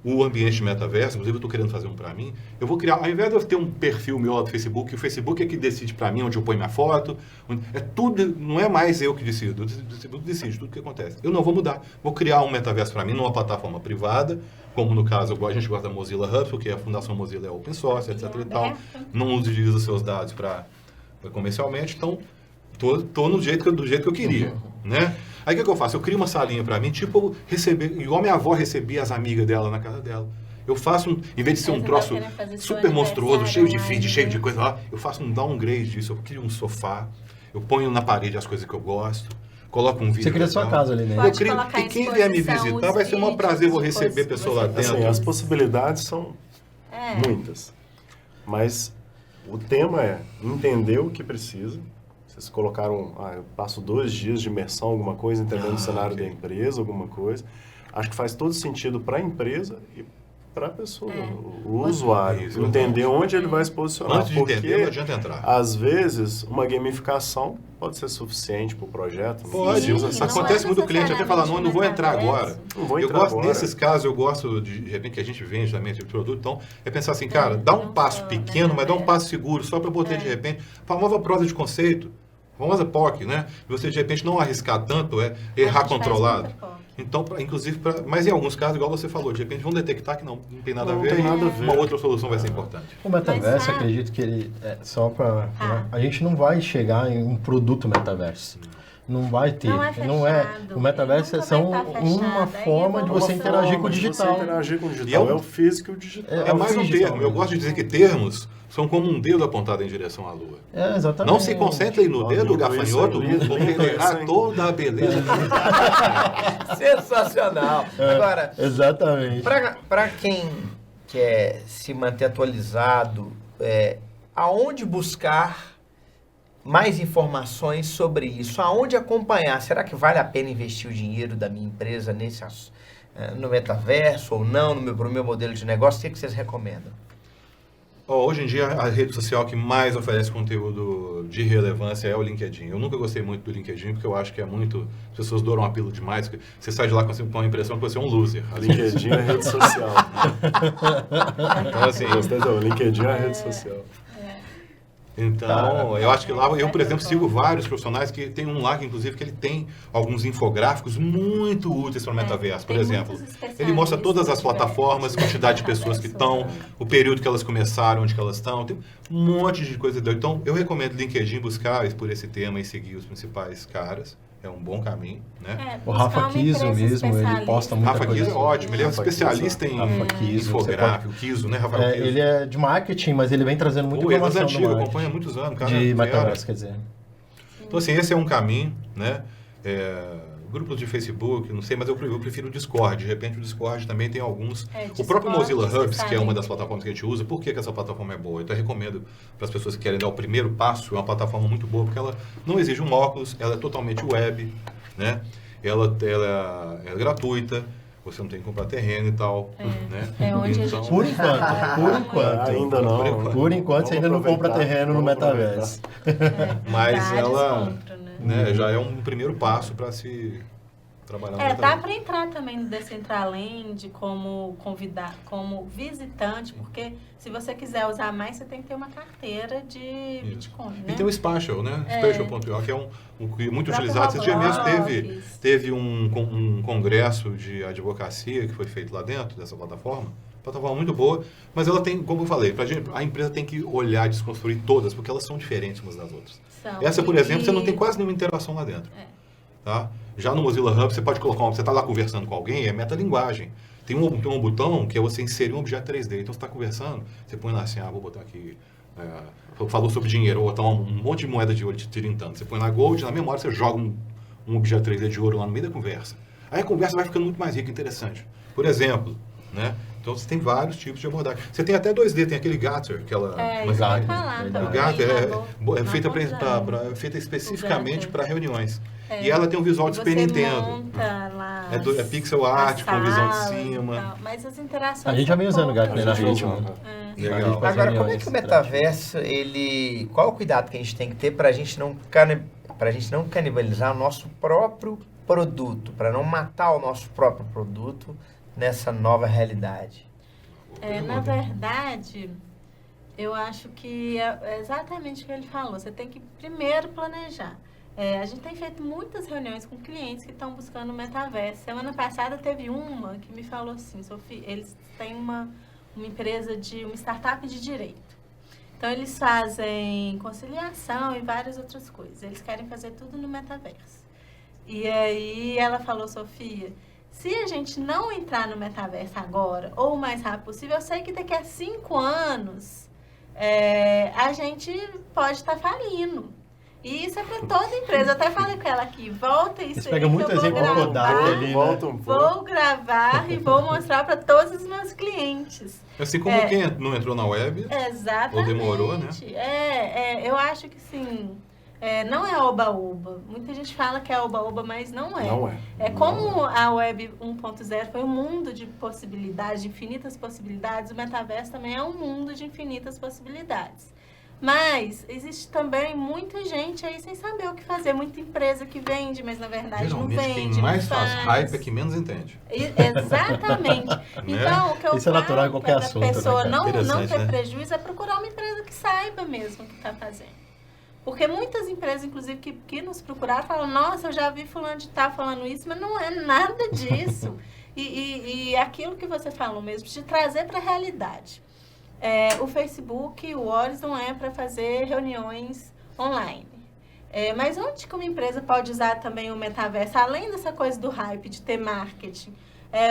o ambiente de metaverso, inclusive eu estou querendo fazer um para mim, eu vou criar, ao invés de eu ter um perfil meu lá do Facebook, o Facebook é que decide para mim onde eu ponho minha foto, é tudo, não é mais eu que decido, o Facebook decide tudo o que acontece. Eu não vou mudar, vou criar um metaverso para mim numa plataforma privada, como no caso, a gente gosta da Mozilla Hub, porque a Fundação Mozilla é open source, etc e tal, não utiliza seus dados para comercialmente, então tô do jeito que eu queria, né? Aí o que eu faço? Eu crio uma salinha para mim, tipo, igual minha avó recebia as amigas dela na casa dela. Eu faço, em vez de ser um troço super monstruoso, cheio de feed, cheio de coisa lá, eu faço um downgrade disso, eu crio um sofá, eu ponho na parede as coisas que eu gosto, coloco um vídeo. Você cria sua casa ali, né? Eu crio, e quem vier me visitar vai ser um prazer, vou receber a pessoa lá dentro. Assim, as possibilidades são muitas, mas o tema é entender o que precisa. Vocês colocaram, eu passo 2 dias de imersão, alguma coisa, entendendo o cenário da empresa, alguma coisa. Acho que faz todo sentido para a empresa e para a pessoa, o usuário, entender onde ele vai se posicionar. Antes de entender, não adianta entrar. Às vezes, uma gamificação pode ser suficiente para o projeto. Pode. Acontece muito o cliente até falar, não vou entrar agora. Nesses casos, eu gosto, de repente, que a gente vende também esse produto, então, é pensar assim, cara, dá um passo pequeno, mas dá um passo seguro, só para poder, de repente, famosa prosa de conceito, famosa POC, né? Você, de repente, não arriscar tanto, errar controlado. Então, inclusive, mas em alguns casos, igual você falou, de repente vão detectar que não tem nada a ver, uma outra solução vai ser importante. O metaverso, acredito que ele, só para... a gente não vai chegar em um produto metaverso. Não vai ter. Não é. O metaverso é só uma forma de você interagir com o digital. Você interagir com o digital. É o físico e o digital. É mais um termo. Eu gosto de dizer que termos são como um dedo apontado em direção à Lua. Exatamente. Não se concentrem no dedo gafanhoto, vão perder toda a beleza. Sensacional. Agora, exatamente. Para quem quer se manter atualizado, aonde buscar mais informações sobre isso? Aonde acompanhar? Será que vale a pena investir o dinheiro da minha empresa no metaverso ou não, pro meu modelo de negócio? O que vocês recomendam? Hoje em dia, a rede social que mais oferece conteúdo de relevância é o LinkedIn. Eu nunca gostei muito do LinkedIn, porque eu acho que as pessoas douram um apelo demais. Você sai de lá com a impressão que você é um loser. LinkedIn é rede social. Então, assim, LinkedIn é rede social. Então, eu acho que lá, eu, por exemplo, sigo vários profissionais que tem um lá, que inclusive, que ele tem alguns infográficos muito úteis para o metaverso. Por exemplo, ele mostra todas as plataformas, quantidade de pessoas que estão, o período que elas começaram, onde que elas estão, tem um monte de coisa. Então, eu recomendo LinkedIn buscar por esse tema e seguir os principais caras. É um bom caminho, né? O Rafa Kiso mesmo, ele posta muita coisa. Rafa Kiso é ótimo, ele é um especialista em infográfico, Kiso, né, Rafael Kiso? Ele é de marketing, mas ele vem trazendo muita informação do marketing. Acompanha há muitos anos, cara. De metaverso, quer dizer. Então, assim, esse é um caminho, né? Grupos de Facebook, não sei, mas eu prefiro o Discord. De repente, o Discord também tem alguns... o próprio Mozilla Hubs, que é uma das plataformas que a gente usa, por que essa plataforma é boa? Eu até recomendo para as pessoas que querem dar o primeiro passo, é uma plataforma muito boa, porque ela não exige um óculos, ela é totalmente web, né? Ela é gratuita, você não tem que comprar terreno e tal, né? Onde então, Por enquanto. Ainda não. Por enquanto, você ainda não compra terreno no metaverso. Mas ela... Né, já é um primeiro passo para se trabalhar no dá para entrar também no Decentraland como visitante, porque se você quiser usar mais, você tem que ter uma carteira de Bitcoin, né? E tem o Spatial, né? Spatial.io, que é um muito utilizado. Esses dias mesmo teve um congresso de advocacia que foi feito lá dentro dessa plataforma. Plataforma muito boa, mas ela tem, como eu falei, a empresa tem que olhar, desconstruir todas, porque elas são diferentes umas das outras. Essa, por exemplo, você não tem quase nenhuma interação lá dentro. Tá? Já no Mozilla Hub, você pode colocar, você está lá conversando com alguém, é metalinguagem. Tem um botão que é você inserir um objeto 3D. Então, você está conversando, você põe lá assim, vou botar aqui, falou sobre dinheiro, vou botar um monte de moeda de ouro tirintando. Você põe lá Gold, na memória você joga um objeto 3D de ouro lá no meio da conversa. Aí a conversa vai ficando muito mais rica e interessante. Por exemplo, né? Então você tem vários tipos de abordagem. Você tem até 2D, tem aquele Gatter, aquela isso que eu ia falar o Gatter é feita especificamente para reuniões. E ela tem um visual de Super Nintendo. Lá é pixel art com visão de cima. Mas as interações. A gente já vem usando o Gatter na Ritmo. Legal. Agora, como é que o metaverso, qual o cuidado que a gente tem que ter para a gente não canibalizar o nosso próprio produto, para não matar o nosso próprio produto nessa nova realidade? Na verdade, eu acho que é exatamente o que ele falou. Você tem que primeiro planejar. A gente tem feito muitas reuniões com clientes que estão buscando o metaverso. Semana passada teve uma que me falou assim, Sofia, eles têm uma empresa uma startup de direito. Então, eles fazem conciliação e várias outras coisas. Eles querem fazer tudo no metaverso. E aí, ela falou, Sofia, se a gente não entrar no metaverso agora, ou o mais rápido possível, eu sei que daqui a 5 anos, a gente pode estar falindo. E isso é para toda empresa. Eu até falei com ela aqui, volta isso. Você pega muito exemplo rodado ali, né? Vou gravar e vou mostrar para todos os meus clientes. Assim como quem não entrou na web, exatamente. Ou demorou, né? Eu acho que sim. Não é oba-oba. Muita gente fala que é oba-oba, mas não é. Não é. Como a Web 1.0 foi um mundo de possibilidades, de infinitas possibilidades, o metaverso também é um mundo de infinitas possibilidades. Mas existe também muita gente aí sem saber o que fazer. Muita empresa que vende, mas na verdade geralmente não vende. Quem mais faz hype é que menos entende. Exatamente. Então, o que eu Isso é natural em qualquer assunto, a pessoa né, não ter prejuízo é procurar uma empresa que saiba mesmo o que está fazendo. Porque muitas empresas, inclusive, que nos procuraram, falam, nossa, eu já vi fulano de tal falando isso, mas não é nada disso. e aquilo que você falou mesmo, de trazer para a realidade. O Facebook, o Horizon é para fazer reuniões online. Mas onde que uma empresa pode usar também o metaverso, além dessa coisa do hype, de ter marketing?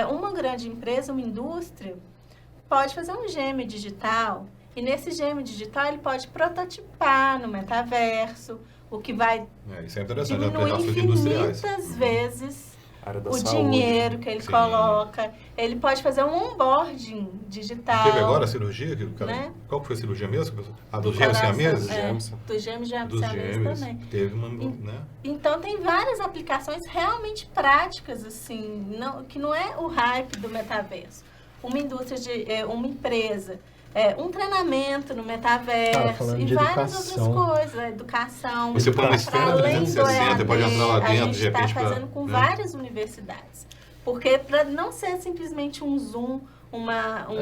Uma grande empresa, uma indústria, pode fazer um gêmeo digital, e nesse gêmeo digital ele pode prototipar no metaverso, o que vai isso é interessante, diminuir infinitas vezes o dinheiro que ele coloca. Ele pode fazer um onboarding digital. Teve agora a cirurgia? Né? Qual que foi a cirurgia mesmo? A dos gêmeos siameses? Dos gêmeos siameses também. Teve uma, né? Então, tem várias aplicações realmente práticas, assim, que não é o hype do metaverso. Uma indústria, uma empresa, um treinamento no metaverso e várias outras coisas, educação. Você põe uma esfera 360, pode entrar lá dentro, de repente. A gente está fazendo com várias universidades. Porque para não ser simplesmente um Zoom,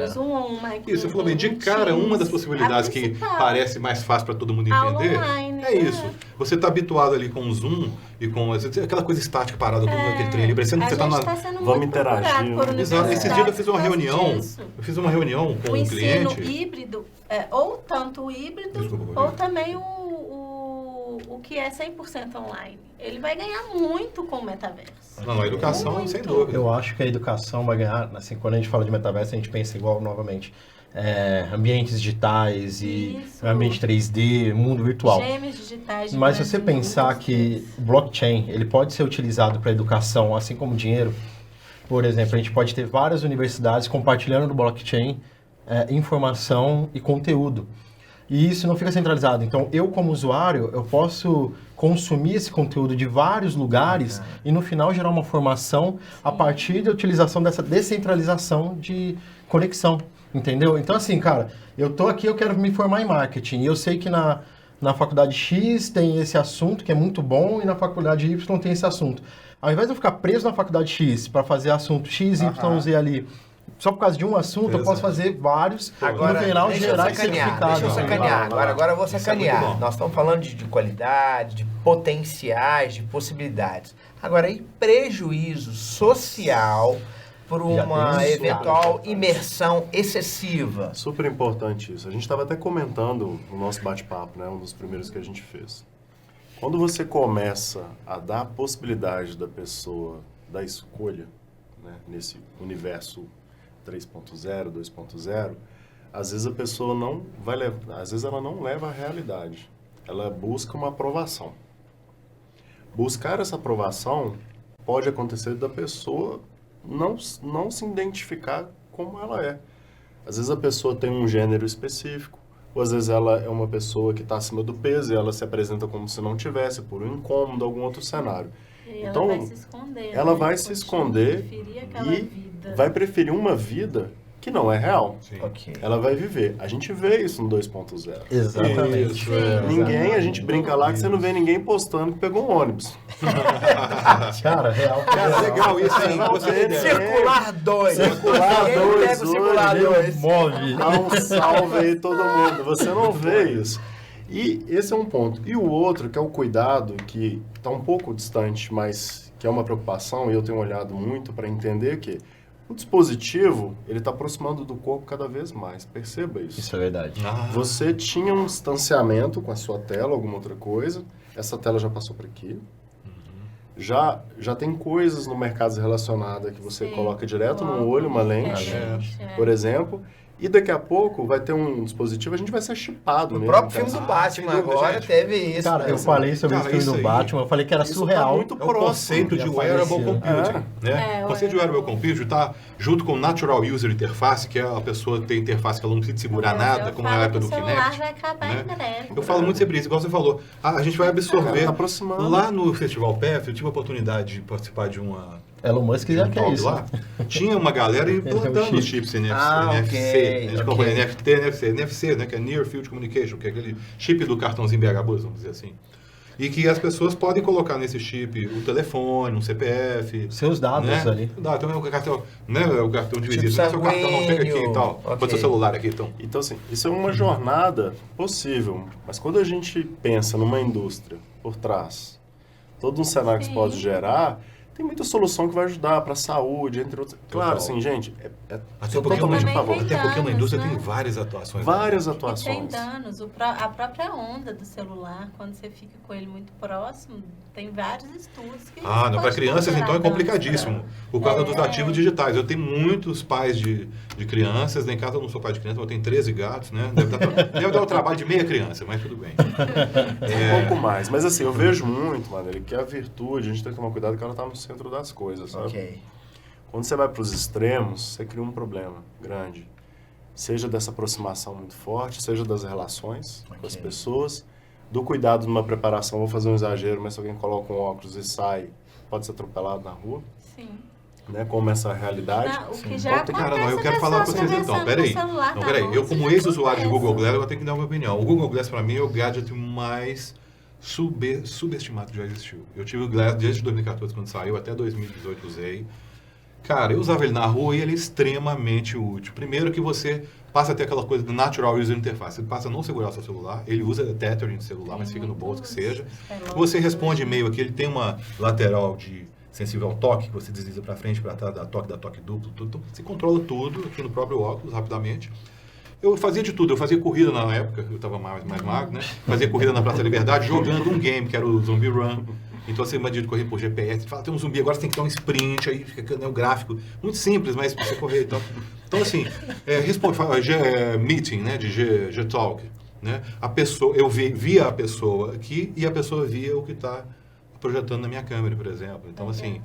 Zoom ou uma... Isso, você falou bem, de cara, uma das possibilidades que parece mais fácil para todo mundo entender é isso. Você está habituado ali com o Zoom e com aquela coisa estática parada, aquele trem ali, parecendo que você está Vamos interagir. Exato. Esses dias eu fiz uma reunião com um cliente. O ensino híbrido, ou tanto o híbrido, ou também o que é 100% online. Ele vai ganhar muito com o metaverso. Não, a educação, sem dúvida. Eu acho que a educação vai ganhar, assim, quando a gente fala de metaverso, a gente pensa igual, novamente, ambientes digitais e ambiente 3D, mundo virtual. Gêmeos digitais. Mas se você pensar que o blockchain, ele pode ser utilizado para educação, assim como o dinheiro, por exemplo, a gente pode ter várias universidades compartilhando no blockchain informação e conteúdo. E isso não fica centralizado. Então, eu como usuário, eu posso consumir esse conteúdo de vários lugares e no final gerar uma formação a partir da utilização dessa descentralização de conexão, entendeu? Então, assim, cara, eu tô aqui, eu quero me formar em marketing e eu sei que na faculdade X tem esse assunto que é muito bom e na faculdade Y tem esse assunto. Ao invés de eu ficar preso na faculdade X para fazer assunto X, Y, Z ali, só por causa de um assunto, eu posso fazer vários agora, e no final gerar esse certificado. Deixa eu sacanear. Agora eu vou sacanear. Nós estamos falando de qualidade, de potenciais, de possibilidades. Agora, e prejuízo social por uma eventual imersão excessiva? Super importante isso. A gente estava até comentando no nosso bate-papo, né? Um dos primeiros que a gente fez. Quando você começa a dar a possibilidade da pessoa da escolha, né? Nesse universo 3.0, 2.0, às vezes a pessoa não vai levar, às vezes ela não leva a realidade. Ela busca uma aprovação. Buscar essa aprovação pode acontecer da pessoa não se identificar como ela é. Às vezes a pessoa tem um gênero específico, ou às vezes ela é uma pessoa que está acima do peso e ela se apresenta como se não tivesse, por um incômodo, algum outro cenário. E então, ela vai se esconder. Ela vai se esconder e vai preferir uma vida que não é real. Okay. Ela vai viver. A gente vê isso no 2.0. Exatamente. A gente brinca lá que você não vê ninguém postando que pegou um ônibus. Cara, real. Cara, legal isso, hein? Circular 2. Circular 2. Pega o circular 2. Move. Dá um salve aí todo mundo. Você não vê isso. E esse é um ponto. E o outro, que é o cuidado, que está um pouco distante, mas que é uma preocupação, e eu tenho olhado muito para entender que o dispositivo, ele está aproximando do corpo cada vez mais. Perceba isso. Isso é verdade. Você tinha um distanciamento com a sua tela, alguma outra coisa. Essa tela já passou por aqui. Já tem coisas no mercado relacionado que você coloca direto no olho, uma lente, por exemplo. E daqui a pouco vai ter um dispositivo, a gente vai ser chipado mesmo. O próprio filme do Batman agora teve isso. Cara, eu falei sobre esse filme do Batman, eu falei que era surreal. Tá muito próximo. O conceito de wearable computing. Né? O conceito de wearable computing está junto com Natural User Interface, que é a pessoa tem interface que ela não precisa segurar nada, como na época do Kinect. Vai acabar em breve. Eu falo muito sobre isso, igual você falou. A gente vai absorver. Aproximando. Lá no Festival PEF, eu tive a oportunidade de participar de uma... Elon Musk já quer isso. Lá, tinha uma galera implantando os chips NFC, a gente compõe NFC, né, que é Near Field Communication, que é aquele chip do cartãozinho BH Bus, vamos dizer assim. E que as pessoas podem colocar nesse chip o telefone, um CPF. Seus dados, né? Ali. Então é o cartão, né, o cartão de visita. Seu cartão não fica aqui e tal. Bota seu celular aqui, então. Então, assim, isso é uma jornada possível. Mas quando a gente pensa numa indústria por trás, todo um cenário que isso pode gerar, tem muita solução que vai ajudar para a saúde, entre outros. Claro, assim, gente, até porque uma indústria tem várias atuações. Várias atuações. E tem danos. A própria onda do celular, quando você fica com ele muito próximo, tem vários estudos que... Para crianças, então, é complicadíssimo. Por causa dos ativos digitais. Eu tenho muitos pais de crianças, em casa eu não sou pai de criança, eu tenho 13 gatos, né? Deve dar o trabalho de meia criança, mas tudo bem. Um pouco mais. Mas assim, eu vejo muito, mano, que a virtude, a gente tem que tomar cuidado que ela está no centro das coisas, sabe? Okay. Quando você vai para os extremos, você cria um problema grande. Seja dessa aproximação muito forte, seja das relações com as pessoas, do cuidado numa preparação. Vou fazer um exagero, mas se alguém coloca um óculos e sai, pode ser atropelado na rua. Sim. Né, como essa realidade. Não, o que já cara, não, eu quero falar com vocês então. Peraí. Eu, como ex-usuário de Google Glass, eu tenho que dar uma opinião. O Google Glass, para mim, é o gadget mais subestimado que já existiu. Eu tive o Glass desde 2014, quando saiu, até 2018 usei. Cara, eu usava ele na rua e ele é extremamente útil. Primeiro que você passa a ter aquela coisa do Natural User Interface. Você passa a não segurar o seu celular, ele usa tethering de celular, mas fica no bolso, que seja. Você responde e-mail aqui, ele tem uma lateral de sensível ao toque, que você desliza para frente, para trás, dá toque duplo, tudo. Então, você controla tudo aqui no próprio óculos, rapidamente. Eu fazia de tudo, eu fazia corrida na época, eu estava mais magro, né? Fazia corrida na Praça da Liberdade, jogando um game, que era o Zombie Run. Então você imagina correr por GPS, fala, tem um zumbi, agora você tem que dar um sprint, aí fica o gráfico. Muito simples, mas você correr e tal. Então assim, meeting, né, de G-Talk, né? A pessoa, eu via a pessoa aqui e a pessoa via o que está projetando na minha câmera, por exemplo. Então assim,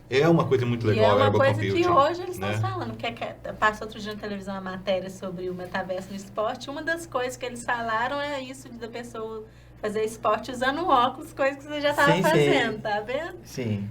é uma coisa muito legal. E é uma coisa que hoje eles estão falando, que passa outro dia na televisão uma matéria sobre o metaverso no esporte, uma das coisas que eles falaram é isso da pessoa fazer esporte usando óculos, coisa que você já estava fazendo, tá vendo? Sim.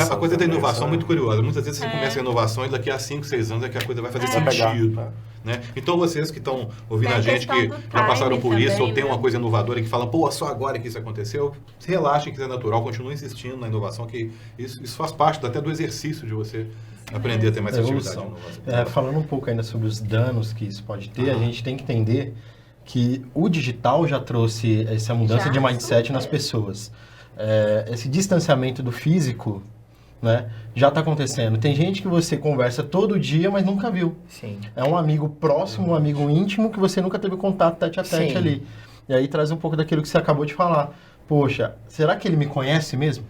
A coisa da inovação é muito curiosa. Muitas vezes você começa a inovação e daqui a 5, 6 anos é que a coisa vai fazer sentido. Né? Então vocês que estão ouvindo a gente, que já passaram por isso, ou tem uma coisa inovadora que fala, pô, só agora que isso aconteceu, se relaxem que isso é natural, continue insistindo na inovação, que isso faz parte até do exercício de você aprender a ter mais atividade de inovação. Falando um pouco ainda sobre os danos que isso pode ter, a gente tem que entender que o digital já trouxe essa mudança de mindset nas pessoas. Esse distanciamento do físico, né, já está acontecendo. Tem gente que você conversa todo dia, mas nunca viu. Sim. É um amigo próximo, um amigo íntimo que você nunca teve contato tete a tete ali. E aí traz um pouco daquilo que você acabou de falar. Poxa, será que ele me conhece mesmo?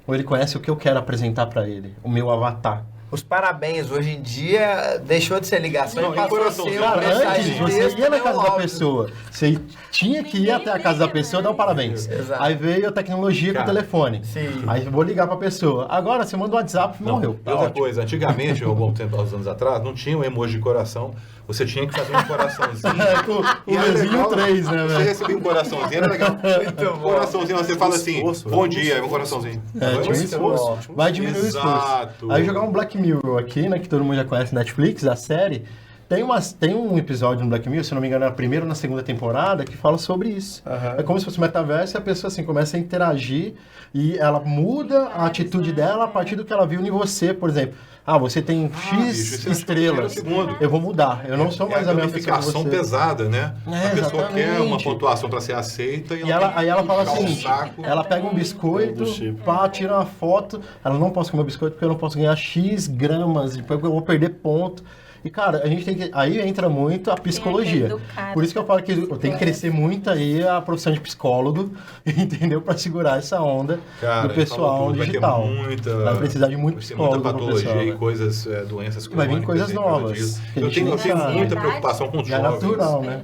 Ou ele conhece o que eu quero apresentar para ele? O meu avatar, os parabéns. Hoje em dia deixou de ser ligação Não, e passou a ser uma Cara, mensagem antes de você texto, ia na né, casa um da áudio. pessoa, você tinha que ir até a casa da pessoa e dar um parabéns. Exato. Aí veio a tecnologia com o Cara, telefone. sim. Aí eu vou ligar pra pessoa. Agora você manda um WhatsApp e morreu. E Tá outra ótimo. coisa, antigamente, há bom tempo, há uns anos atrás, não tinha um emoji de coração. Você tinha que fazer um coraçãozinho. Com E o era vizinho legal, 3, né, Você velho? recebia um coraçãozinho, era legal. Muito bom. Coraçãozinho, você fala assim, Esforço, bom né? dia, um coraçãozinho. É, tinha um Muito esforço. bom. Vai diminuir o esforço. Exato. Aí jogar um Black Mirror aqui, né? Que todo mundo já conhece, Netflix, a série. Tem um episódio no Black Mirror, se não me engano, na primeira ou na segunda temporada, que fala sobre isso. Aham. É como se fosse um metaverso e a pessoa assim começa a interagir e ela muda a atitude dela a partir do que ela viu em você, por exemplo. Ah, você tem X bicho, isso é estrelas. segundo. Eu vou mudar. Eu não sou mais é a mesma pessoa que gamificação você. pesada, né? É, a pessoa quer uma exatamente. pontuação para ser aceita E aí ela fala puxar o assim, saco. ela pega um biscoito, Do chip. pá, tira uma foto, ela não posso comer o biscoito porque eu não posso ganhar X gramas, depois eu vou perder ponto. E, cara, a gente tem que... Aí entra muito a psicologia. educar Por isso que eu falo que tem que crescer muito aí a profissão de psicólogo, entendeu? Pra segurar essa onda Cara, do pessoal tudo, digital. Vai ter muita, Vai precisar de muito vai ter psicólogo muita pro patologia pessoal, e né? coisas, doenças Vai vir crônicas coisas aí por causa novas, disso. que a Eu gente tenho não sabe. muita preocupação com os É jovens. natural, né?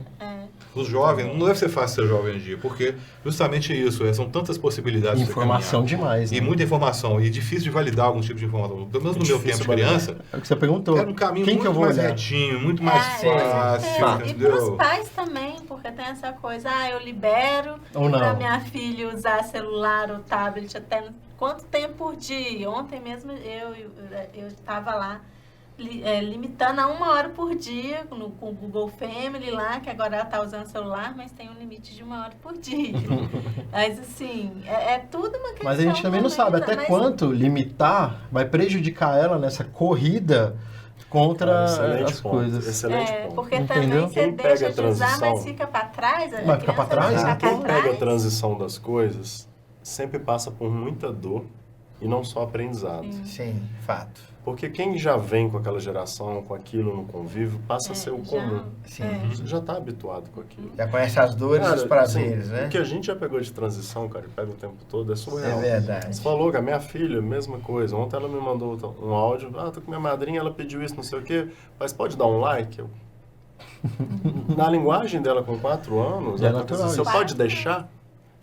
Os jovens, não deve ser fácil ser jovem hoje em dia, porque justamente isso, são tantas possibilidades de você Informação caminhar. demais, né? E muita informação, e difícil de validar algum tipo de informação. Pelo menos no meu tempo de validar. criança, É o que você perguntou. era um caminho Quem muito que eu vou mais olhar? retinho, muito mais sim. fácil, E para entendeu? os pais também, porque tem essa coisa, eu libero Ou não. para minha filha usar celular ou tablet até quanto tempo por dia. Ontem mesmo eu estava lá limitando a 1 hora por dia com o Google Family lá, que agora ela está usando celular, mas tem um limite de 1 hora por dia. Mas assim, é tudo uma questão. Mas a gente também não sabe até quanto limitar vai prejudicar ela nessa corrida contra Excelente as ponto. coisas. Excelente ponto. Porque Entendeu? também você Quem pega deixa a de usar, transição- mas fica para trás. Vai ficar pra trás? Quem pega a transição das coisas sempre passa por muita dor e não só aprendizado. Sim, fato. Porque quem já vem com aquela geração, com aquilo no convívio, passa a ser o comum. Sim. Você já está habituado com aquilo. Já conhece as dores e os prazeres, assim, né? O que a gente já pegou de transição, cara, e pega o tempo todo, é surreal. É verdade. Você falou que a minha filha, mesma coisa. Ontem ela me mandou um áudio. Tô com minha madrinha, ela pediu isso, não sei o quê. Mas pode dar um like? Na linguagem dela com 4 anos, É ela natural você isso. pode deixar?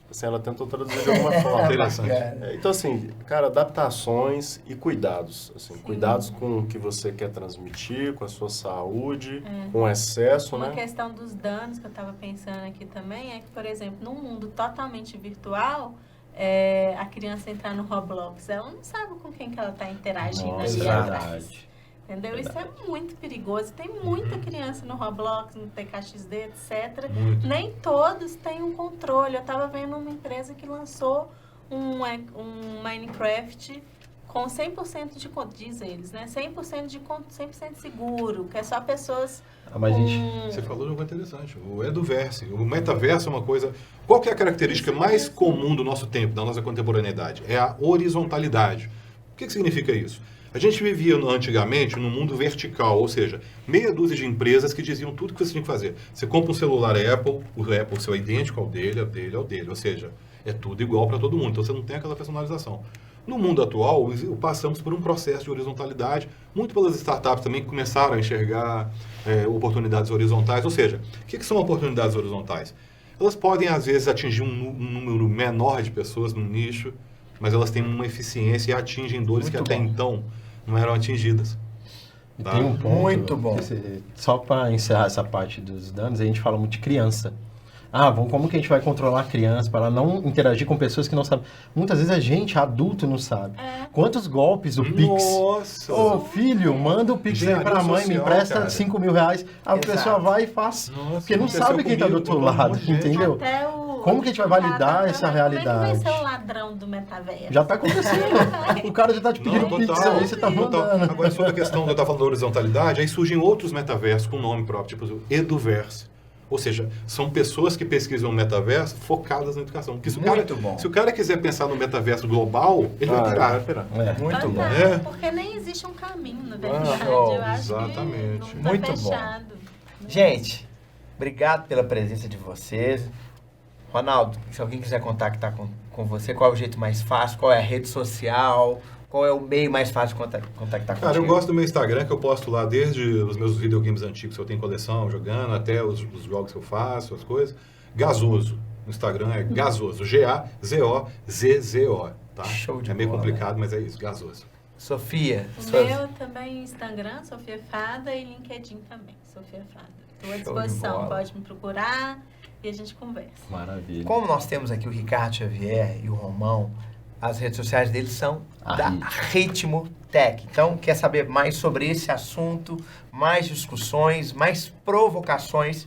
Assim, ela tentou traduzir de alguma forma. Interessante. Então, assim, cara, adaptações e cuidados. Assim, cuidados com o que você quer transmitir, com a sua saúde, com o excesso, Uma né? questão dos danos que eu estava pensando aqui também é que, por exemplo, num mundo totalmente virtual, a criança entrar no Roblox, ela não sabe com quem que ela está interagindo Nossa, ali é atrás. verdade. Entendeu? Isso é muito perigoso. Tem muita criança no Roblox, no TKXD, etc. Muito. Nem todos têm um controle. Eu estava vendo uma empresa que lançou um Minecraft com 100% de, diz eles, né? 100% seguro, que é só pessoas Mas a gente... Você falou de uma coisa interessante, o Eduverse. O metaverso é uma coisa... Qual que é a característica mais comum do nosso tempo, da nossa contemporaneidade? É a horizontalidade. O que significa isso? A gente vivia antigamente num mundo vertical, ou seja, meia dúzia de empresas que diziam tudo que você tinha que fazer. Você compra um celular Apple, o Apple seu é idêntico ao dele, ao dele, ou seja, é tudo igual para todo mundo, então você não tem aquela personalização. No mundo atual, passamos por um processo de horizontalidade, muito pelas startups também que começaram a enxergar oportunidades horizontais, ou seja, o que são oportunidades horizontais? Elas podem, às vezes, atingir um número menor de pessoas num nicho, mas elas têm uma eficiência e atingem dores que até então não eram atingidas. E Tá? tem um ponto, Muito bom. Só para encerrar essa parte dos danos, a gente fala muito de criança. Como que a gente vai controlar a criança para ela não interagir com pessoas que não sabem? Muitas vezes a gente, adulto, não sabe. Quantos golpes o Pix? Nossa! Ô, filho, manda o Pix aí Engenharia pra mãe, me social, empresta cara. 5 mil reais. A Exato. pessoa vai e faz. Nossa, Porque não aconteceu sabe quem tá do comigo, outro com um lado, monte de gente. entendeu? Até Como que a gente vai validar essa realidade? Como é que vai ser o ladrão do metaverso? Já tá acontecendo. O cara já tá te pedindo Não, Pix total, aí, você tá total. mandando. Agora, sobre a questão que eu estava falando da horizontalidade, aí surgem outros metaversos com nome próprio, tipo o Eduverse. Ou seja, são pessoas que pesquisam o metaverso focadas na educação. Porque se o cara quiser pensar no metaverso global, ele vai vai pirar. pirar. Muito bom. É. Porque nem existe um caminho, na verdade. show. Eu acho Exatamente. que não tá Muito bom. fechado. Gente, obrigado pela presença de vocês. Ronaldo, se alguém quiser contactar com você, qual é o jeito mais fácil? Qual é a rede social? Qual é o meio mais fácil de contactar Cara, contigo? eu gosto do meu Instagram, que eu posto lá desde os meus videogames antigos que eu tenho coleção, jogando, até os jogos que eu faço, as coisas. Gazoso. No Instagram é Gazoso. G-A-Z-O-Z-Z-O. Tá? Show de É meio bola. complicado, mas é isso, Gazoso. Sofia. O meu também Instagram, Sofia Fada, e LinkedIn também, Sofia Fada. Estou à disposição, pode me procurar e a gente conversa. Maravilha. Como nós temos aqui o Ricardo Xavier e o Romão, as redes sociais deles são da Ritmo Tech. Então, quer saber mais sobre esse assunto, mais discussões, mais provocações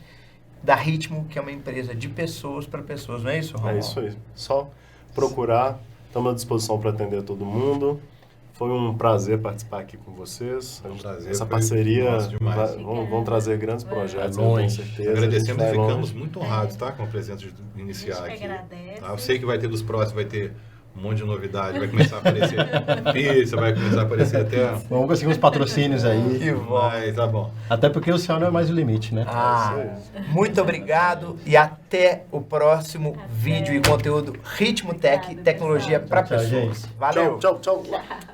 da Ritmo, que é uma empresa de pessoas para pessoas, não é isso, Romão? É isso aí. Só procurar. Estamos à disposição para atender todo mundo. Foi um prazer participar aqui com vocês. Foi um prazer. Essa parceria demais. vão trazer grandes projetos, eu longe. tenho certeza. Agradecemos A e gente vai ficamos longe. muito honrados, tá? Com a presença de iniciar A gente aqui. que agradece. Tá? Eu sei que vai ter dos próximos, vai ter um monte de novidade, vai começar a aparecer pizza, vai começar a aparecer até... Vamos conseguir uns patrocínios aí. Que bom. Mas tá bom. Até porque o céu não é mais o limite, né? Muito obrigado e até o próximo vídeo e conteúdo Ritmo Tech, Obrigada, tecnologia para Tchau, pessoas. gente. Valeu! Tchau, tchau, tchau. Tchau.